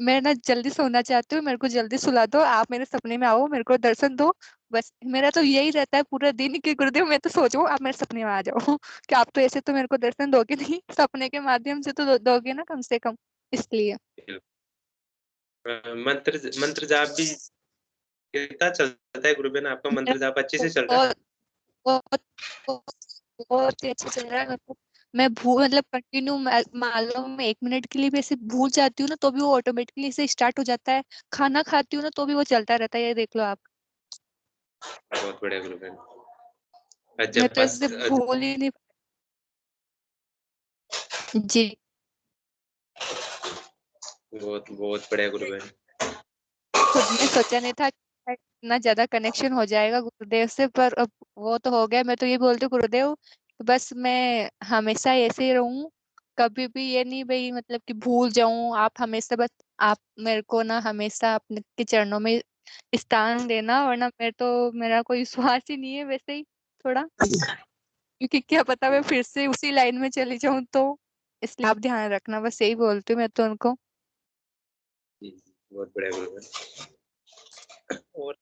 मैं ना जल्दी सोना चाहती हूँ, मेरे को जल्दी सुला दो, आप मेरे सपने में आओ, मेरे को दर्शन दो। बस मेरा तो यही रहता है पूरा दिन कि गुरुदेव मैं तो सो जाऊँ, आप मेरे सपने में आ जाओ। कि आप तो ऐसे तो मेरे को दर्शन दोगे नहीं, सपने के माध्यम से तो दोगे ना कम से कम, इसलिए। मंत्र मंत्र जाप भी कितना चलता है गुरुबहन आपका? मेरा मंत्र जाप अच्छे से चल रहा है? बहुत बहुत बहुत ही अच्छा चल रहा है। मतलब मैं मतलब कंटिन्यू मान लो मैं 1 मिनट के लिए भी ऐसे भूल जाती हूँ ना, तो भी वो ऑटोमेटिकली से स्टार्ट हो जाता है। खाना खाती हूँ ना, तो भी वो चलता रहता है, ये देख लो आप। बहुत बढ़िया गुरुबहन। मैं अजब तो ऐसे भूल ही नहीं। जी। बहुत बहुत बढ़िया गुरुबहन। खुद ने सोचा नहीं था कि इतना ज्यादा कनेक्शन हो जाएगा गुरुदेव से, पर अब वो तो हो गया। मैं तो ये बोलती हूँ गुरुदेव, बस मैं हमेशा ऐसे ही रहूं, कभी भी ये नहीं भाई मतलब कि भूल जाऊं। आप हमेशा बस आप मेरे को ना हमेशा अपने के चरणों में स्थान देना, वरना मेरा कोई विश्वास ही नहीं है वैसे ही थोड़ा, क्योंकि क्या पता मैं फिर से उसी लाइन में चली जाऊं तो। इसलिए आप ध्यान रखना, बस यही बोलती हूँ मैं तो उनको। जी, बहुत बढ़िया गुरुबहन। और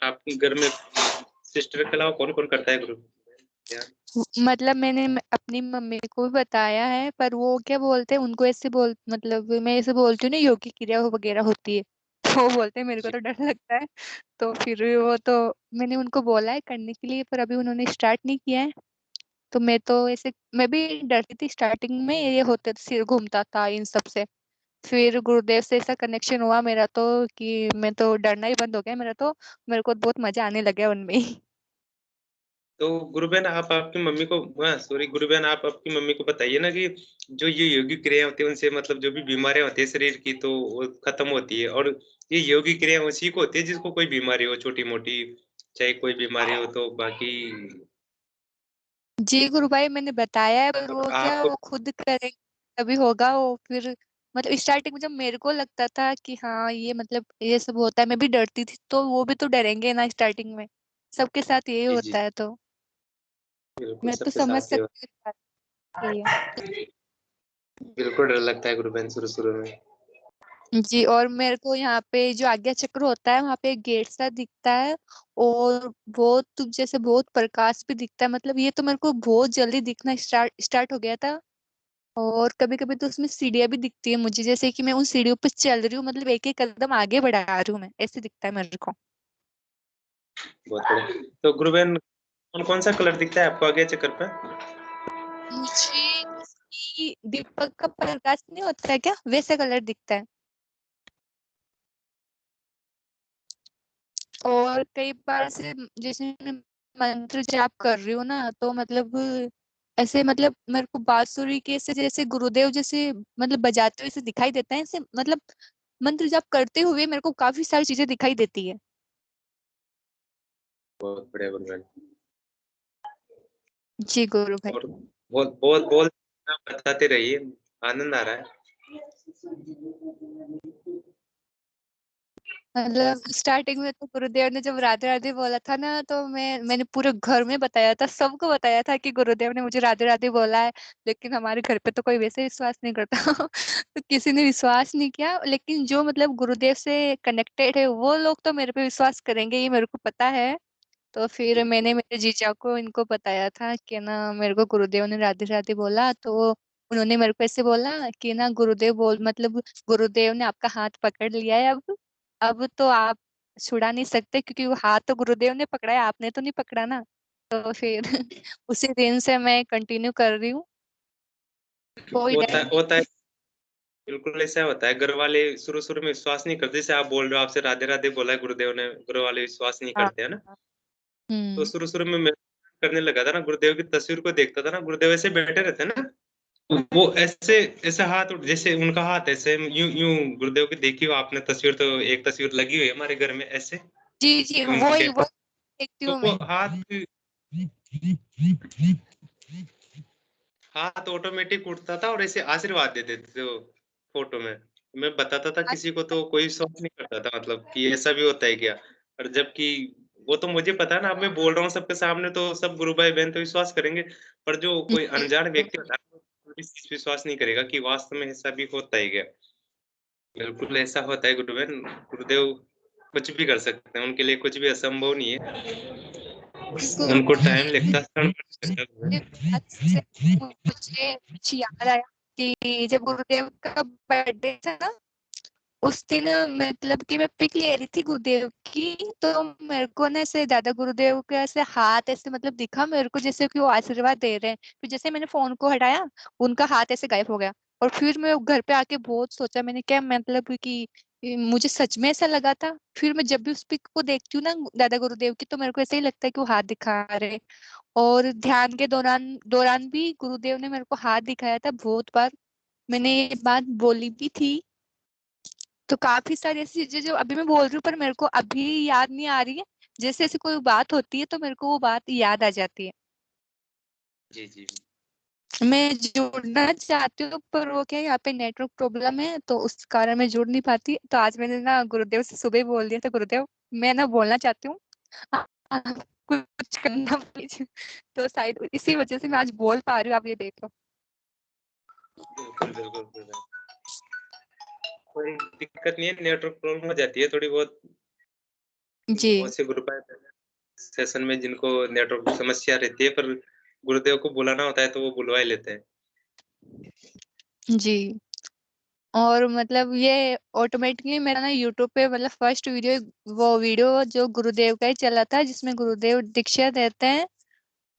आपके घर में सिस्टर के अलावा कौन कौन करता है गुरु ध्यान? मतलब मैंने अपनी मम्मी को भी बताया है, पर वो क्या बोलते हैं, उनको ऐसे मतलब मैं ऐसे बोलती हूँ ना योगी क्रिया वगैरह होती है, तो वो बोलते हैं मेरे को जी तो डर लगता है। तो फिर वो तो मैंने उनको बोला है करने के लिए, पर अभी उन्होंने स्टार्ट नहीं किया है। तो मैं भी डरती थी स्टार्टिंग में, ये होते सिर घूमता था इन सब से। फिर गुरुदेव से ऐसा कनेक्शन हुआ मेरा तो, कि मैं तो डरना ही बंद हो गया मेरा तो। मेरे को बहुत मजा आने लगा उनमें ही। तो गुरुबहन आप आपकी मम्मी को, सॉरी गुरुबहन आप आपकी मम्मी को बताइए ना कि जो ये योगी क्रिया होती है उनसे मतलब जो भी बीमारियां होती है शरीर की तो वो खत्म होती है। और ये योगी क्रिया उसी को होती है जिसको कोई बीमारी हो छोटी मोटी, चाहे कोई बीमारी हो तो बाकी। जी गुरु भाई मैंने बताया है, पर तो वो क्या आप वो खुद करेंगे तभी होगा वो। फिर मतलब स्टार्टिंग में जब मेरे को लगता था कि हाँ ये मतलब ये सब होता है, मैं भी डरती थी, तो वो भी तो डरेंगे ना स्टार्टिंग में, सबके साथ यही जी जी होता है। तो बिल्कुल मैं तो सबके समझ साथ ही सकती हूँ इस बात के लिए। बिल्कुल डर लगता है गुरुबहन शुरू शुरू में। जी, और मेरे को यहाँ पे जो आज्ञा चक्र होता है वहाँ पे एक गेट सा दिखता है, और बहुत जैसे बहुत प्रकाश भी दिखता है। मतलब ये तो मेरे को बहुत जल्दी दिखना स्टार्ट हो गया था। और कभी कभी तो उसमें सीढ़ियां भी दिखती है मुझे, जैसे कि मैं उन सीढ़ियों पर चल रही हूँ, मतलब एक एक कदम आगे बढ़ा रही हूँ मैं, ऐसे दिखता है मेरे को। बहुत बढ़िया। तो गुरुबहन कौन कौन सा कलर दिखता है आपको आगे चक्कर पे? मुझे दीपक का प्रकाश नहीं होता है क्या, वैसे कलर दिखता है। और कई बार से जैसे मैं मंत्र जाप कर रही हूँ ना, तो मतलब ऐसे मतलब मेरे को बांसुरी के से जैसे गुरुदेव जैसे मतलब बजाते हुए ऐसे दिखाई देता है ऐसे, मतलब मंत्र जाप करते हुए मेरे को काफी सारी चीजें दिखाई देती है। बहुत बढ़िया गुरुबहन। जी गुरु भाई। और बहुत बहुत बहुत बताते रहिए, आनंद आ रहा है। मतलब स्टार्टिंग में तो गुरुदेव ने जब राधे राधे बोला था ना, तो मैंने पूरे घर में बताया था, सबको बताया था कि गुरुदेव ने मुझे राधे राधे बोला है। लेकिन हमारे घर पे तो कोई वैसे विश्वास नहीं करता तो किसी ने विश्वास नहीं किया, लेकिन जो मतलब गुरुदेव से कनेक्टेड है वो लोग तो मेरे पे विश्वास करेंगे, ये मेरे को पता है। तो फिर मैंने मेरे जीजा को इनको बताया था कि ना मेरे को गुरुदेव ने राधे राधे बोला, तो उन्होंने मेरे को ऐसे बोला कि ना गुरुदेव बोल मतलब गुरुदेव ने आपका हाथ पकड़ लिया है अब तो आप छुड़ा नहीं सकते, क्योंकि वो हाथ तो गुरुदेव ने पकड़ा है, आपने तो नहीं पकड़ा ना। तो फिर उसी दिन से मैं कंटिन्यू कर रही हूँ, कोई डर नहीं। होता है बिल्कुल ऐसा होता है। घर वाले शुरू शुरू में विश्वास नहीं करते, जैसे आप बोल रहे हो आपसे राधे राधे बोला है गुरुदेव ने, घर वाले विश्वास नहीं हाँ। करते है ना। तो हम्म। शुरू शुरू में मैं करने लगा था ना, गुरुदेव की तस्वीर को देखता था ना, गुरुदेव ऐसे बैठे रहते हैं ना, वो ऐसे ऐसे हाथ जैसे उनका हाथ ऐसे यूं यूं गुरुदेव की देखी हो आपने तस्वीर, तो एक तस्वीर लगी हुई है हमारे घर में ऐसे जी जी, उनके, वो देखती तो हूँ वो मैं। हाथ ऑटोमेटिक उठता था और ऐसे आशीर्वाद देते थे वो फोटो में। मैं बताता था किसी को तो कोई विश्वास नहीं करता था, मतलब कि ऐसा भी होता है क्या। और जबकि वो तो मुझे पता है ना, अब मैं बोल रहा हूँ सबके सामने तो सब गुरु भाई बहन तो विश्वास करेंगे, पर जो कोई अनजान व्यक्ति होता है वो इस चीज पे विश्वास नहीं करेगा कि वास्तव में ऐसा भी होता है क्या। बिल्कुल ऐसा होता है गुरु बहन, गुरुदेव कुछ भी कर सकते हैं, उनके लिए कुछ भी असंभव नहीं है, बस बिल्कुल। उनको टाइम लगता है। ये बात से मुझे कुछ याद आया कि जब गुरुदेव का बर्थडे था ना, उस दिन मतलब कि मैं पिक ले रही थी गुरुदेव की, तो मेरे को ना ऐसे दादा गुरुदेव के ऐसे हाथ ऐसे मतलब दिखा मेरे को, जैसे कि वो आशीर्वाद दे रहे हैं। फिर जैसे मैंने फोन को हटाया, उनका हाथ ऐसे गायब हो गया। और फिर मैं घर पे आके बहुत सोचा, मैंने क्या मतलब कि मुझे सच में ऐसा लगा था। फिर मैं जब भी उस पिक को देखती हूँ ना दादा गुरुदेव की, तो मेरे को ऐसा ही लगता है कि वो हाथ दिखा रहे। और ध्यान के दौरान दौरान भी गुरुदेव ने मेरे को हाथ दिखाया था बहुत बार। मैंने ये बात बोली भी थी। तो काफी सारी ऐसी चीजें जो अभी मैं बोल रही हूँ पर मेरे को अभी याद नहीं आ रही है। जैसे ऐसी कोई बात होती है तो मेरे को वो बात याद आ जाती है। जी जी। मैं जुड़ना चाहती हूँ पर वो क्या है, यहाँ पे नेटवर्क प्रॉब्लम है तो उस कारण मैं जुड़ नहीं पाती। तो आज मैंने ना गुरुदेव से सुबह ही बोल दिया था, गुरुदेव मैं ना बोलना चाहती हूँ, आप कुछ करना प्लीज। तो शायद इसी वजह से मैं आज बोल पा रही हूँ, आप ये देखो। बिल्कुल बिल्कुल बिल्कुल। कोई दिक्कत नहीं है, नेटवर्क प्रॉब्लम हो जाती है थोड़ी बहुत। जी बहुत से ग्रुप आए सेशन में जिनको नेटवर्क की समस्या रहती है, पर गुरुदेव को बुलाना होता है तो वो बुलवा ही लेते हैं। जी। और मतलब ये ऑटोमेटिकली मेरा ना यूट्यूब पे मतलब फर्स्ट वीडियो, वो वीडियो जो गुरुदेव का ही चला था जिसमें गुरुदेव दीक्षा देते हैं।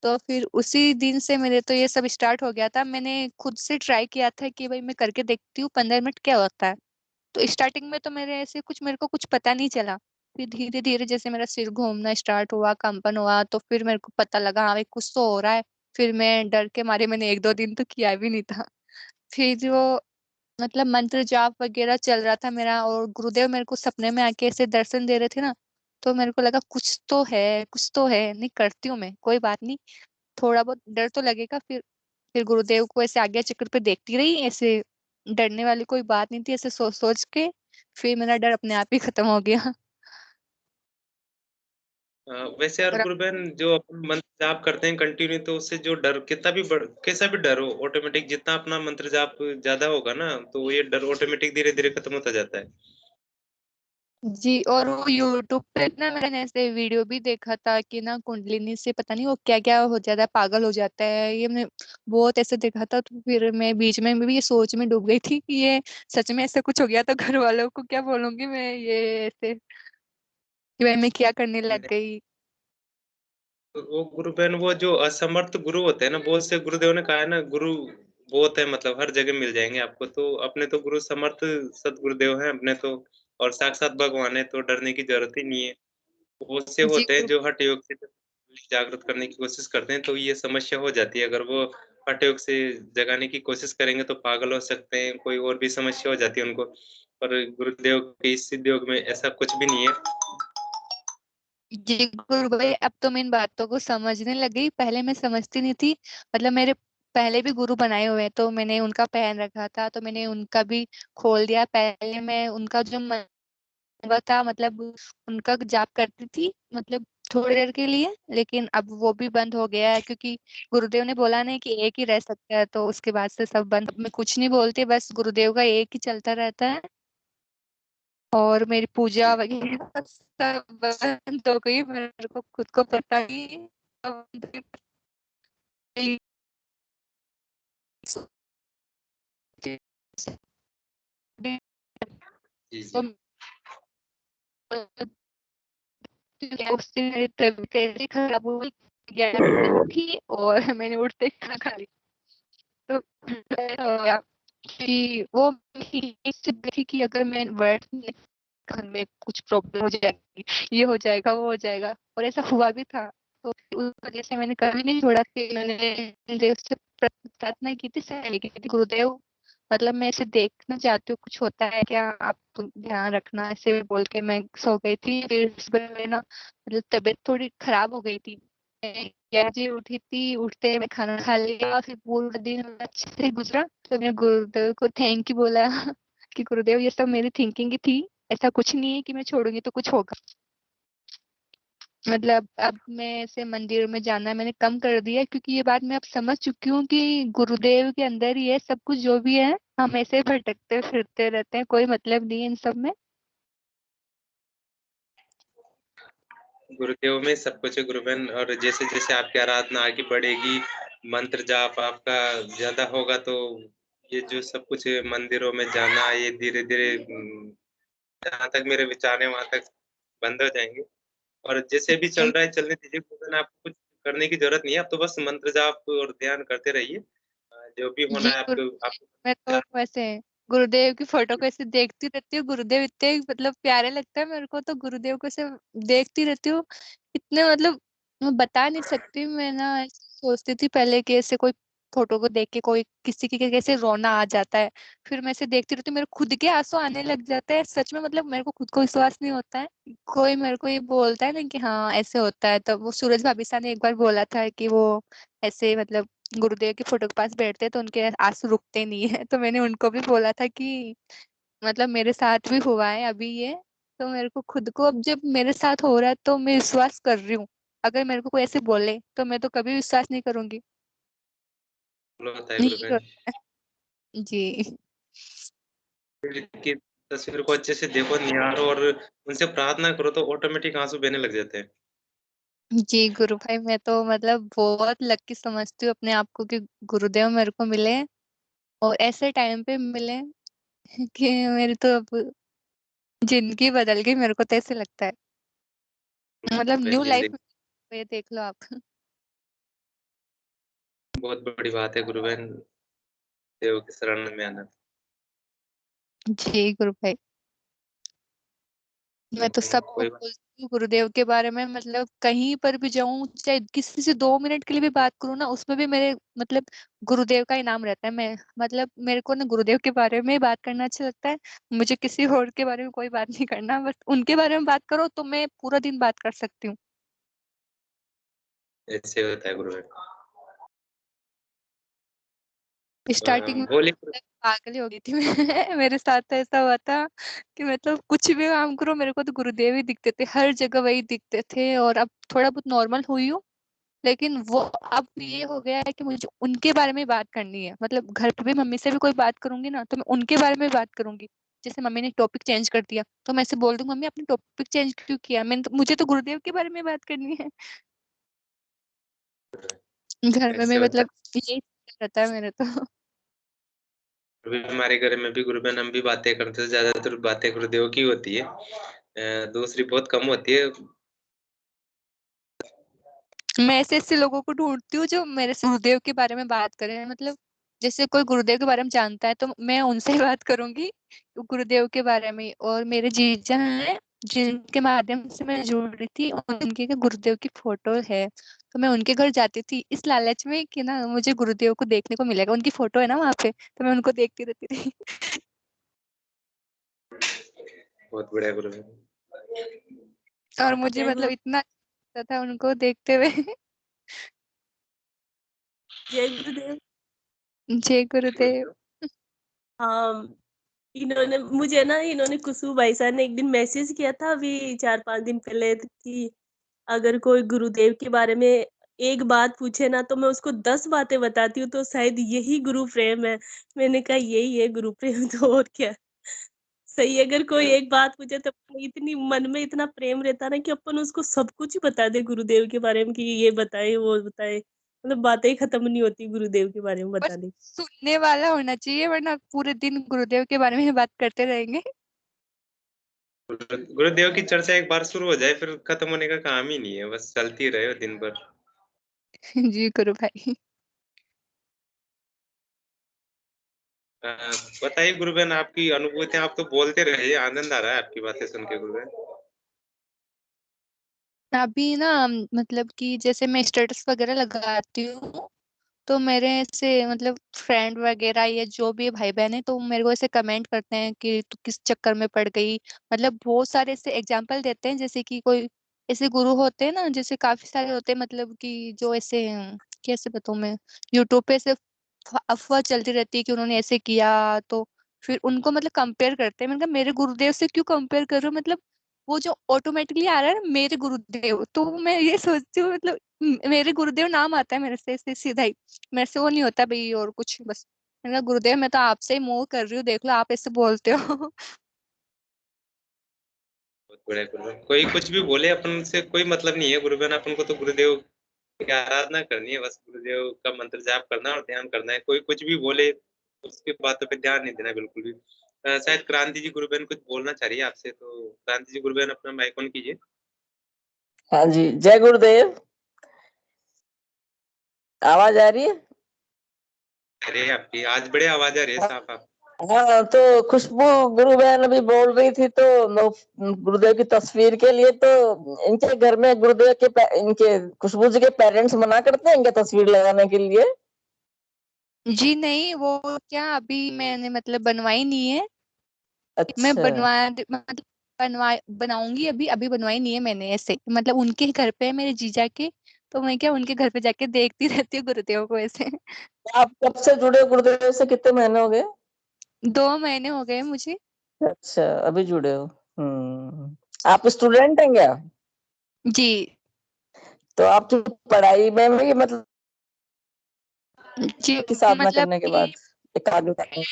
तो फिर उसी दिन से मेरे तो ये सब स्टार्ट हो गया था। मैंने खुद से ट्राई किया था कि भाई मैं करके देखती हूँ 15 मिनट क्या होता है। तो स्टार्टिंग में तो मेरे ऐसे कुछ मेरे को कुछ पता नहीं चला। फिर धीरे धीरे जैसे मेरा सिर घूमना स्टार्ट हुआ, कंपन हुआ, तो फिर मेरे को पता लगा हाँ भाई कुछ तो हो रहा है। फिर मैं डर के मारे मैंने 1-2 दिन तो किया भी नहीं था। फिर जो मतलब मंत्र जाप वगैरह चल रहा था मेरा, और गुरुदेव मेरे को सपने में आके ऐसे दर्शन दे रहे थे ना, तो मेरे को लगा कुछ तो है, कुछ तो है, नहीं करती हूँ मैं, कोई बात नहीं। थोड़ा बहुत डर तो लगेगा। फिर गुरुदेव को ऐसे आज्ञा चक्र पे देखती रही, ऐसे डरने वाली कोई बात नहीं थी, ऐसे सोच सोच के फिर मेरा डर अपने आप ही खत्म हो गया। वैसे यार और गुरु बहन, जो अपन मंत्र जाप करते हैं कंटिन्यू, तो उससे जो डर कितना भी कैसा भी डर हो, ऑटोमेटिक जितना अपना मंत्र जाप ज्यादा होगा ना, तो ये डर ऑटोमेटिक धीरे धीरे खत्म होता जाता है। जी, और वो यूट्यूब पे ना मैंने ऐसे वीडियो भी देखा था कि ना कुंडलिनी से पता नहीं वो क्या क्या हो जाता है, पागल हो जाता है, ये मैंने बहुत ऐसे देखा था। तो फिर मैं बीच में भी ये सोच में डूब गई थी कि ये सच में ऐसा कुछ हो गया तो घर वालों को क्या बोलूंगी मैं, ये ऐसे कि भाई मैं क्या करने लग गई। वो गुरु बहन, वो जो असमर्थ गुरु होते हैं ना, बहुत से गुरुदेव ने कहा है ना, गुरु बहुत है, मतलब हर जगह मिल जाएंगे आपको। तो अपने तो गुरु समर्थ सदगुरुदेव हैं अपने तो, और साक्षात भगवान है, तो डरने की जरूरत ही नहीं है। बहुत से जी होते हैं जो हठ योग से जागृत करने की कोशिश करते हैं, तो ये समस्या हो जाती है। अगर वो हठ योग से जगाने की कोशिश करेंगे तो पागल हो सकते हैं, कोई और भी समस्या हो जाती है उनको। पर गुरुदेव के इस सिद्ध योग में ऐसा कुछ भी नहीं है। जी गुरु भाई, अब तो मैं इन बातों को समझने लगी, पहले मैं समझती नहीं थी। मतलब मेरे पहले भी गुरु बनाए हुए हैं, तो मैंने उनका पहन रखा था तो मैंने उनका भी खोल दिया। पहले मैं उनका जो मंगवा था मतलब उनका जाप करती थी, मतलब थोड़ी देर के लिए, लेकिन अब वो भी बंद हो गया है क्योंकि गुरुदेव ने बोला नहीं कि एक ही रह सकता है, तो उसके बाद से सब बंद। मैं कुछ नहीं बोलती, बस गुरुदेव का एक ही चलता रहता है। और मेरी पूजा जी वगैरह सब बंद हो गई, मेरे को खुद को पता ही जी जी। उस दिन मेरी तबीयत ऐसी खराब हुई, 11 बजे उठी और मैंने उठते ही खाना खा लिया। तो ऐसा हो गया कि वो इससे देखी कि अगर मैं वर्ड घर में कुछ प्रॉब्लम हो जाएगी, ये हो जाएगा, वो हो जाएगा, और ऐसा हुआ भी था। तो उस वजह से मैंने कभी नहीं छोड़ा कि मैंने देव से प्रार्थना की थी, सहेली की थी, गुरुदेव मतलब मैं ऐसे देखना चाहती हूँ, कुछ होता है क्या, आप ध्यान रखना, ऐसे बोल के मैं सो गई थी। फिर सुबह में ना मतलब तबीयत थोड़ी खराब हो गई थी। मैं 11 बजे उठी थी, उठते मैं खाना खा लिया, फिर पूरा दिन अच्छे से गुजरा। तो मैं गुरुदेव को थैंक यू बोला कि गुरुदेव ये सब मेरी थिंकिंग ही थी, ऐसा कुछ नहीं है कि मैं छोड़ूंगी तो कुछ होगा। मतलब अब मैं ऐसे मंदिर में जाना मैंने कम कर दिया, क्योंकि ये बात मैं अब समझ चुकी हूँ कि गुरुदेव के अंदर ही है सब कुछ, जो भी है हम ऐसे भटकते फिरते रहते हैं, कोई मतलब नहीं है इन सब में। गुरुदेव में सब कुछ है गुरुबहन, और जैसे जैसे आपकी आराधना आगे बढ़ेगी, मंत्र जाप आपका ज्यादा होगा, तो ये जो सब कुछ है, मंदिरों में जाना, ये धीरे धीरे जहाँ तक मेरे विचार है वहां तक बंद हो जाएंगे। और जैसे भी चल रहा है चलने दीजिए गुरुबहन, आपको कुछ करने की जरूरत नहीं है, अब तो बस मंत्र जाप और ध्यान करते रहिए। जो भी होना जी है गुरु, आपको मैं तो वैसे गुरुदेव की फोटो को ऐसे देखती रहती हूँ। गुरुदेव इतने मतलब प्यारे लगता है मेरे को, तो गुरुदेव को ऐसे देखती रहती हूँ। इतने मतलब मैं बता नहीं सकती। मैं ना ऐसे सोचती थी पहले कि ऐसे कोई फोटो को देख के कोई किसी की कैसे रोना आ जाता है, फिर मैं ऐसे देखती रहती हूँ, मेरे खुद के आंसू आने लग जाते हैं सच में। मतलब मेरे को खुद को विश्वास नहीं होता है। कोई मेरे को ये बोलता है ना कि हाँ ऐसे होता है, तो वो सूरज भाभी सा ने एक बार बोला था कि वो ऐसे मतलब गुरुदेव के फोटो के पास बैठते तो उनके आंसू रुकते नहीं है। तो मैंने उनको भी बोला था कि मतलब मेरे साथ भी हुआ है अभी ये। तो मेरे को खुद को अब जब मेरे साथ हो रहा है तो मैं विश्वास कर रही हूँ। अगर मेरे को कोई ऐसे बोले तो मैं तो कभी विश्वास नहीं करूंगी। होता है यही गुरुबहन। होता है जी। की तस्वीर को अच्छे से देखो, निहारो, और उनसे प्रार्थना करो तो ऑटोमेटिक आंसू बहने लग जाते हैं। जी गुरु भाई, मैं तो मतलब बहुत लकी समझती हूँ अपने आप को कि गुरुदेव मेरे को मिले और ऐसे टाइम पे मिले कि मेरी तो अब जिंदगी बदल गई, मेरे को तो ऐसे लगता है। मतलब न्यू लाइफ जिंदगी में ये देख लो आप। बहुत बड़ी बात है गुरुबहन, देव की शरण में आना। जी गुरु भाई, मैं तो सबको कोई बात बोलती हूँ गुरुदेव के बारे में। मतलब कहीं पर भी जाऊं, चाहे किसी से 2 मिनट के लिए भी बात करूँ ना, उसमें भी मेरे मतलब गुरुदेव का ही नाम रहता है। मैं मतलब मेरे को ना गुरुदेव के बारे में ही बात करना अच्छा लगता है। मुझे किसी और के बारे में कोई बात नहीं करना, बस उनके बारे में बात करो तो मैं पूरा दिन बात कर सकती हूँ। ऐसे होता है गुरुबहन। स्टार्टिंग में बोले पागल ही हो गई थी मैं मेरे साथ तो ऐसा हुआ था कि मतलब कुछ भी काम करो मेरे को तो गुरुदेव ही दिखते थे, हर जगह वही दिखते थे। और अब थोड़ा बहुत नॉर्मल हुई हूँ, लेकिन वो अब ये हो गया है कि मुझे उनके बारे में बात करनी है। मतलब घर पे भी मम्मी से भी कोई बात करूंगी ना तो मैं उनके बारे में बात करूंगी। जैसे मम्मी ने टॉपिक चेंज कर दिया तो मैं ऐसे बोल दूंगी मम्मी आपने टॉपिक चेंज क्यों किया, मुझे तो गुरुदेव के बारे में बात करनी है। घर में ऐसे मैं होता मतलब यही रहता है मेरे तो। है। अभी हमारे घर में भी गुरुबहन हम भी बातें करते हैं, ज्यादातर बातें गुरुदेव की होती है, दूसरी बहुत कम होती है। मैं ऐसे ऐसे लोगों को ढूंढती हूँ जो मेरे से गुरुदेव के बारे में बात करें। मतलब जैसे कोई गुरुदेव के बारे में जानता है तो मैं उनसे ही बात करूंगी गुरुदेव के बारे में। और मेरे जीजा हैं जिनके माध्यम से मैं जुड़ रही थी, उनके के गुरुदेव की फोटो है, तो मैं उनके घर जाती थी इस लालच में कि ना मुझे गुरुदेव को देखने को मिलेगा, उनकी फोटो है ना वहाँ पे, तो मैं उनको देखती रहती थी। बहुत बढ़िया गुरुबहन। और मुझे जय मतलब गुरु। इतना अच्छा लगता था उनको देखते हुए। जय गुरुदेव। जय गुरुदेव। हाँ, इन्होंने कुसुम भाई साहब ने एक दिन मैसेज किया था अभी 4-5 दिन पहले कि अगर कोई गुरुदेव के बारे में एक बात पूछे ना तो मैं उसको 10 बातें बताती हूँ, तो शायद यही गुरु प्रेम है। मैंने कहा यही है गुरु प्रेम, तो और क्या। सही, अगर कोई एक बात पूछे तो इतनी मन में इतना प्रेम रहता ना कि अपन उसको सब कुछ ही बता दे गुरुदेव के बारे में कि ये बताए वो बताए, मतलब बातें ही खत्म नहीं होती गुरुदेव के बारे में बस बताने की। सुनने वाला होना चाहिए, वरना पूरे दिन गुरुदेव के बारे में ही बात करते रहेंगे। गुरुदेव की चर्चा एक बार शुरू हो जाए फिर खत्म होने का काम ही नहीं है, बस चलती रहे दिन भर। जी गुरु भाई। अ, बताइए गुरुबहन, आपकी अनुभूतियां, आप तो बोलते रहे, आनंद आ रहा है आपकी बातें सुन के गुरुबहन। अभी ना मतलब कि जैसे मैं स्टेटस वगैरह लगाती हूँ तो मेरे ऐसे मतलब फ्रेंड वगैरह या जो भी भाई बहन है तो मेरे को ऐसे कमेंट करते हैं कि तू किस चक्कर में पड़ गई। मतलब बहुत सारे ऐसे एग्जांपल देते हैं, जैसे कि कोई ऐसे गुरु होते हैं ना, जैसे काफी सारे होते हैं, मतलब कि जो ऐसे कैसे बताऊं मैं, यूट्यूब पे ऐसे अफवाह चलती रहती है कि उन्होंने ऐसे किया, तो फिर उनको मतलब कंपेयर करते हैं। मैंने कहा मेरे गुरुदेव से क्यों कंपेयर कर रहे हो, मतलब वो जो ऑटोमेटिकली आ रहा है ना मेरे गुरुदेव, तो मैं ये सोचती हूँ मतलब मेरे गुरुदेव नाम आता है मेरे से सीधा ही, मेरे से वो नहीं होता भाई और कुछ बस। मैंने कहा गुरुदेव मैं तो आपसे ही मोह कर रही हूँ, देख लो आप ऐसे बोलते हो। बहुत बढ़िया गुरुबहन, कोई कुछ भी बोले अपन से कोई मतलब नहीं है गुरुबहन, अपन को तो गुरुदेव की आराधना करनी है, बस गुरुदेव का मंत्र जाप करना और ध्यान करना है। कोई कुछ भी बोले उसकी बातों पे ध्यान नहीं देना बिल्कुल भी। शायद क्रांति जी गुरुबहन कुछ बोलना चाह रही है आपसे, तो क्रांति जी गुरुबहन अपना माइक ऑन कीजिए। हाँ जी, जय गुरुदेव। आवाज आ रही है? अरे आपकी आज बड़े आवाज आ रही है साफ आप। हाँ, तो खुशबू गुरु बहन अभी बोल रही थी, तो गुरुदेव की तस्वीर के लिए, तो इनके घर में गुरुदेव के इनके खुशबू जी के पेरेंट्स मना करते हैं इनके तस्वीर लगाने के लिए? जी नहीं, वो क्या अभी मैंने मतलब बनवाई नहीं है। मैं अच्छा। मतलब बनाऊंगी, अभी अभी बनवाई नहीं है मैंने ऐसे, मतलब उनके घर पे है मेरे जीजा के, तो मैं क्या उनके घर पे जाके देखती रहती हूँ गुरुदेव को ऐसे। आप कब से जुड़े हो गुरुदेव से, कितने महीने हो गए? 2 महीने हो गए मुझे। अच्छा, अभी जुड़े हो। आप स्टूडेंट हैं क्या? जी। तो आपकी पढ़ाई में भी मतलब जी की साधना मतलब करने के कि बाद एकाग्रता में?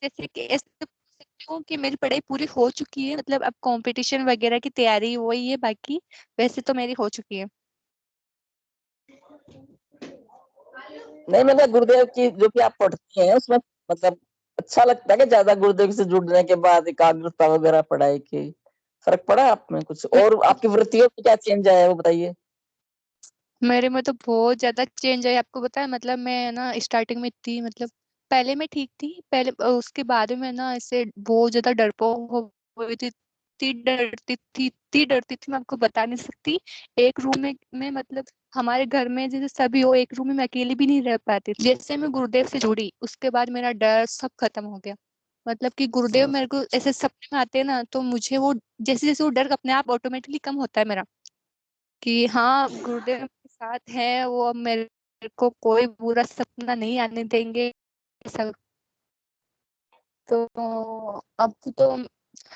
जैसे कि ऐसे बोल सकती हूँ कि मेरी पढ़ाई पूरी हो चुकी है, मतलब अब कंपटीशन वगैरह की तैयारी वही है, बाकी वैसे तो मेरी हो चुकी है। नहीं, मतलब गुरुदेव की जो भी आप पढ़ती हैं उसमें मतलब अच्छा लगता है कि ज्यादा गुरुदेव से जुड़ने के बाद एकाग्रता वगैरह पढ़ाई की फर्क पड़ा आप में कुछ, और आपकी वृत्तियों में क्या चेंज आया है वो बताइए। मेरे में तो बहुत ज्यादा चेंज है, आपको बताया, मतलब मैं ना स्टार्टिंग में थी, मतलब पहले मैं ठीक थी, पहले उसके बाद में ना ऐसे बहुत ज्यादा डरपोक हो गई थी, इतनी डरती थी मैं आपको बता नहीं सकती। एक रूम में मतलब हमारे घर में जैसे सभी हो एक रूम में मैं अकेले भी नहीं रह पाती थी। जैसे मैं गुरुदेव से जुड़ी उसके बाद मेरा डर सब खत्म हो गया। मतलब कि गुरुदेव मेरे को ऐसे सपने में आते हैं ना, तो मुझे वो जैसे जैसे वो डर अपने आप ऑटोमेटिकली कम होता है मेरा, कि हाँ गुरुदेव मेरे साथ है, वो अब मेरे को कोई बुरा सपना नहीं आने देंगे ऐसा। तो अब तो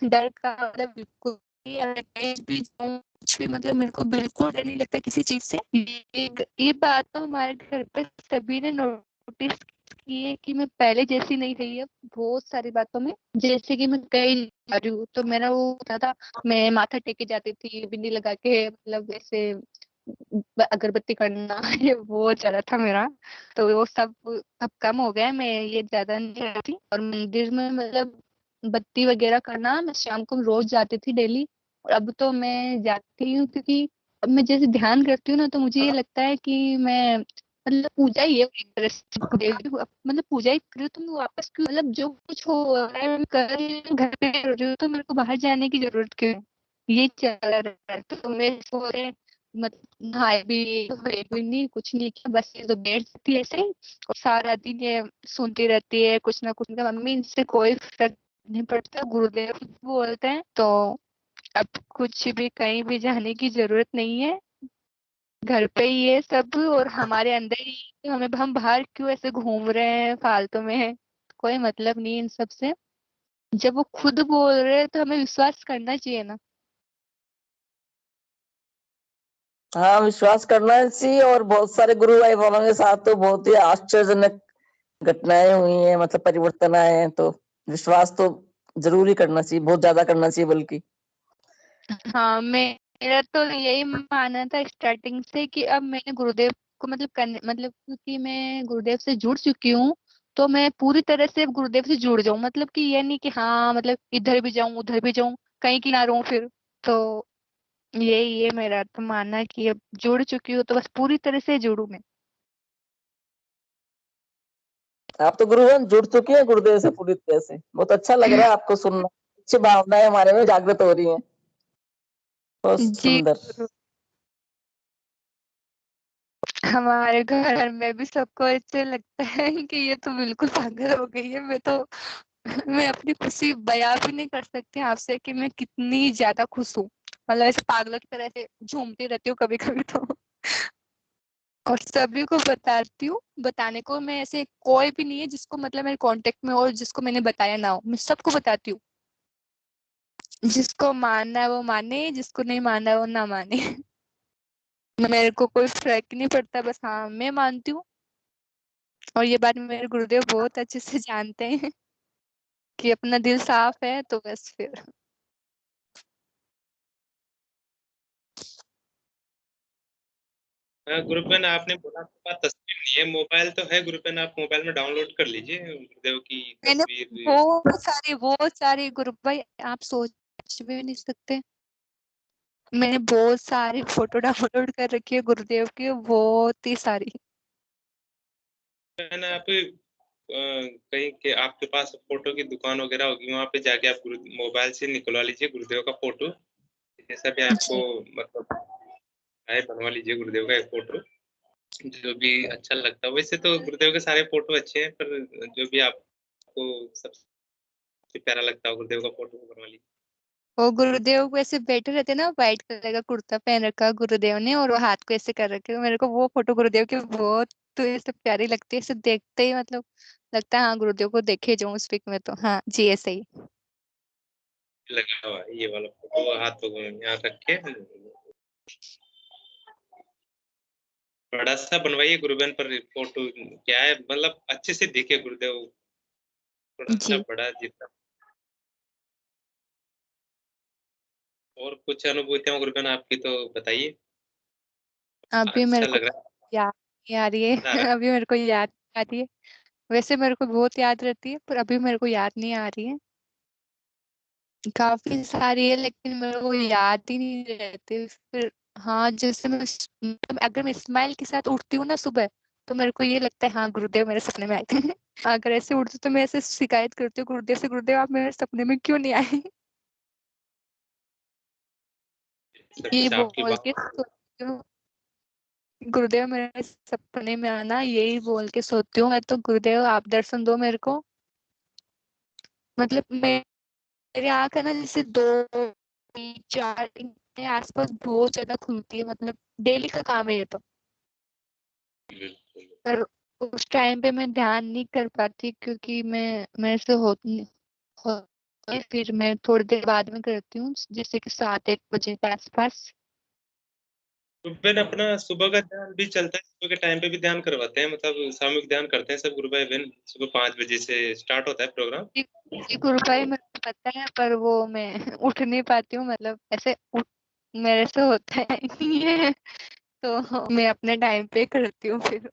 डर का मतलब बिल्कुल भी, अगर कहीं भी जाऊं कुछ भी, मतलब मेरे को बिल्कुल डर नहीं लगता किसी चीज से। ये बात तो हमारे घर पे सभी ने नोटिस की है कि मैं पहले जैसी नहीं रही है बहुत सारी बातों में। जैसे कि मैं कहीं जा रही हूँ तो मेरा वो होता था, मैं माथा टेके जाती थी बिंदी लगा के, मतलब ऐसे अगरबत्ती करना ये वो चला था मेरा। तो वो सब कम हो गया है, मैं ये ज्यादा नहीं करती। और मंदिर में मतलब बत्ती वगैरह करना मैं शाम को रोज जाती थी डेली, और अब तो मैं जाती हूँ क्योंकि अब मैं जैसे ध्यान करती हूँ ना, तो मुझे ये लगता है कि मैं मतलब पूजा ही है एक तरह से देव की, मतलब पूजा ही कर रही हूँ, तो मैं वापस क्यों, मतलब जो कुछ हो रहा है मैं कर रही हूँ, घर पे कर रही हूँ, तो मेरे को बाहर जाने की जरूरत क्यों है? ये चल रहा है, तो मैं सो रहे मतलब नहाए भी धोए भी नहीं, कुछ नहीं किया, बस ये तो बैठ जाती है ऐसे ही, और सारा दिन ये सुनती रहती है कुछ ना कुछ। मम्मी इनसे कोई फर्क नहीं पड़ता, गुरुदेव बोलते हैं तो अब कुछ भी कहीं भी जाने की जरूरत नहीं है, घर पे ही है सब, और हमारे अंदर ही हम बाहर क्यों ऐसे घूम रहे हैं फालतू में, कोई मतलब नहीं इन सब से। जब वो खुद बोल रहे हैं तो हमें विश्वास करना चाहिए ना। हाँ, विश्वास करना चाहिए। और बहुत सारे गुरु भाई बहनों के साथ तो बहुत ही आश्चर्यजनक घटनाएं हुई हैं, मतलब परिवर्तन आए हैं, तो विश्वास तो जरूर ही करना चाहिए, बहुत ज्यादा करना चाहिए बल्कि। हाँ मेरा तो यही मानना था स्टार्टिंग से कि अब मैंने गुरुदेव को मतलब करने, मतलब क्योंकि मैं गुरुदेव से जुड़ चुकी हूँ, तो मैं पूरी तरह से गुरुदेव से जुड़ जाऊं, मतलब कि ये नहीं कि हाँ मतलब इधर भी जाऊं उधर भी जाऊं कहीं की ना रहूं फिर। तो ये मेरा तो मानना है कि अब जुड़ चुकी हूँ तो बस पूरी तरह से जुड़ू मैं। आप तो गुरुवन जुड़ चुके हैं गुरुदेव से पूरी तरह से, बहुत अच्छा लग रहा है आपको सुनना, अच्छी भावनाएं हमारे में जागृत हो रही हैं, बहुत जी सुंदर। हमारे घर में भी सबको ऐसे लगता है कि ये तो बिल्कुल पागल हो गई है। मैं अपनी खुशी बयां भी नहीं कर सकती आपसे कि मैं कितनी ज्यादा खुश हूँ। मतलब ऐसे पागलों की तरह से झूमती रहती हूँ कभी कभी तो। और सभी को बताती हूँ। बताने को मैं ऐसे कोई भी नहीं है जिसको मतलब मेरे कांटेक्ट में और जिसको मैंने बताया ना हो, मैं सबको बताती हूँ। जिसको मानना है वो माने, जिसको नहीं मानना है वो ना माने। मेरे को कोई फर्क नहीं पड़ता, बस हाँ मैं मानती हूँ। और ये बात मेरे गुरुदेव बहुत अच्छे से जानते हैं कि अपना दिल साफ है तो बस फिर। गुरुपेन आपने बोला आपके पास तस्वीर नहीं है, मोबाइल तो है गुरुपेन, आप मोबाइल में डाउनलोड कर लीजिए गुरुदेव की मैंने तस्वीर। बहुत सारी गुरु भाई, आप सोच भी नहीं सकते। मैंने बहुत सारी फोटो डाउनलोड कर रखी है गुरुदेव की, बहुत ही सारी। है ना, आप कहीं के आपके पास फोटो की दुकान वगैरह होगी, वहाँ पे जाके आप मोबाइल से निकलवा लीजिए गुरुदेव का फोटो, जैसा भी आपको जी मतलब है बनवा लीजिए गुरुदेव का एक फोटो, जो भी अच्छा लगता है। वैसे तो गुरुदेव के सारे फोटो अच्छे हैं, पर जो भी आपको सबसे प्यारा लगता है गुरुदेव का फोटो बनवा लीजिए। वो गुरुदेव को ऐसे बैठे रहते ना, व्हाइट कलर का कुर्ता पहन रखा गुरुदेव ने और वो हाथ को ऐसे कर रखे। मेरे को वो फोटो गुरुदेव की बहुत तो ऐसे प्यारी लगती है। ऐसे देखते ही मतलब लगता है हाँ गुरुदेव को देखे जाऊं उस पिक में। तो हाँ जी ऐसे ही। लगा हुआ है ये वाला फोटो, हाथों को यहाँ रख के बड़ा सा बनवाइए गुरुबेन पर फोटो, क्या है मतलब अच्छे से दिखे गुरुदेव, थोड़ा सा जी बड़ा जितना। और कुछ अनुभूतियां गुरुबेन आपकी तो बताइए, अभी अच्छा मेरे को लग रहा याद नहीं आ रही है। है। अभी मेरे को याद नहीं आ रही है। वैसे मेरे को बहुत याद रहती है पर अभी मेरे को याद नहीं आ रही है। काफी सारी है लेकिन मेरे को याद ही नहीं रहती फिर। हाँ जैसे मतलब अगर मैं स्माइल के साथ उठती हूँ ना सुबह, तो मेरे को ये लगता है हाँ गुरुदेव मेरे सपने में आए थे। अगर ऐसे उठती तो मैं ऐसे शिकायत करती हूँ गुरुदेव से, गुरुदेव आप मेरे सपने में क्यों नहीं आए। सब ये कुछ आपकी बोल बात। के सोती हूँ गुरुदेव मेरे सपने में आना, यही बोल के सोती हूँ मैं तो। गुरुदेव आप दर्शन दो मेरे को। मतलब मेरी आंख है ना जैसे 2 3 4 के आसपास बहुत ज्यादा खुलती है। मतलब डेली का काम है ये तो। बिल्कुल। पर उस टाइम पे मैं ध्यान नहीं कर पाती क्योंकि मेरे से हो फिर मैं थोड़ी देर बाद में करती हूँ, जैसे कि 7 1 बजे के आसपास। गुरुबेन अपना सुबह का ध्यान भी चलता है, सुबह के टाइम पे भी ध्यान करवाते हैं, मतलब सामूहिक ध्यान करते हैं सब गुरु भाई बहन, सुबह 5 बजे से स्टार्ट होता है प्रोग्राम। जी गुरु भाई मेरे को पता है पर वो मैं उठ नहीं पाती हूँ। मतलब ऐसे मेरे से होता है नहीं है तो मैं अपने टाइम पे करती हूँ फिर।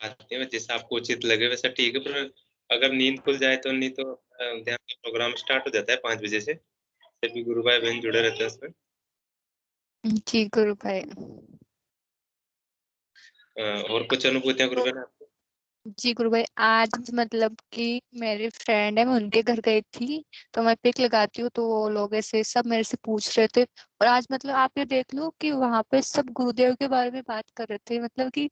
आते हैं जैसा आपको उचित लगे वैसा ठीक है, पर अगर नींद खुल जाए तो, नहीं तो ध्यान का प्रोग्राम स्टार्ट हो जाता है 5 बजे से, सभी गुरु भाई बहन जुड़े रहते हैं उसमें। जी गुरु भाई। और कुछ अनुभूतियां गुरु तो बहन आपको? जी गुरु भाई आज मतलब कि मेरी फ्रेंड है, मैं उनके घर गई थी तो मैं पिक लगाती हूँ तो वो लोग ऐसे सब मेरे से पूछ रहे थे। और आज मतलब आप ये देख लो कि वहां पे सब गुरुदेव के बारे में बात कर रहे थे। मतलब कि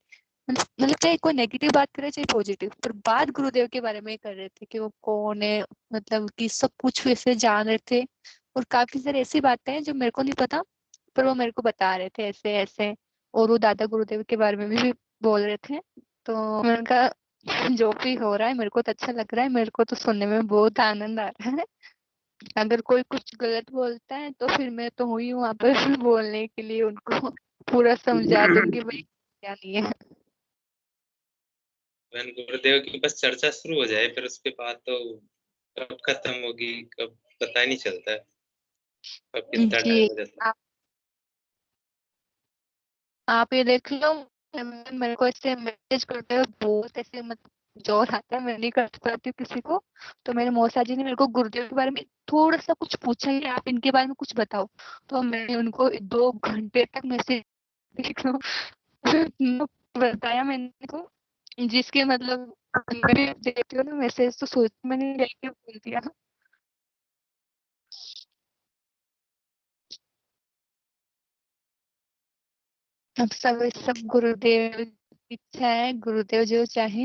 मतलब चाहे कोई नेगेटिव बात करे चाहे पॉजिटिव, पर बात गुरुदेव के बारे में ही कर रहे थे कि वो कौन है। मतलब कि सब कुछ वैसे जान रहे थे। और काफी सारी ऐसी बातें हैं जो मेरे को नहीं पता, पर वो मेरे को बता रहे थे ऐसे ऐसे। और वो दादा गुरुदेव के बारे में भी बोल रहे थे। तो मैंने कहा जो भी हो रहा है मेरे को तो अच्छा लग रहा है, मेरे को तो सुनने में बहुत आनंद आ रहा है। अगर कोई कुछ गलत बोलता है तो फिर मैं तो हुई हूँ वहां पर बोलने के लिए, उनको पूरा समझा दूंगी भाई क्या नहीं है। बहन गुरुदेव की बस चर्चा शुरू हो जाए, फिर उसके बाद तो कब खत्म होगी कब पता ही नहीं चलता है, कब कितना जी टाइम हो जाता आप ये देख लो। मेरे को ऐसे मैसेज करते हुए बहुत ऐसे मतलब जोर आता है, मैं नहीं कर पाती हूँ किसी को। तो मेरे मौसा जी ने मेरे को गुरुदेव के बारे में थोड़ा सा कुछ पूछा है, आप इनके बारे में कुछ बताओ। तो मैंने उनको 2 घंटे तक मैसेज बताया मैंने को, जिसके मतलब मैंने देखती हूँ ना मैसेज तो सोच मैंने क्या बोल दिया। अब सब गुरुदेव की इच्छा है, गुरुदेव जो चाहे।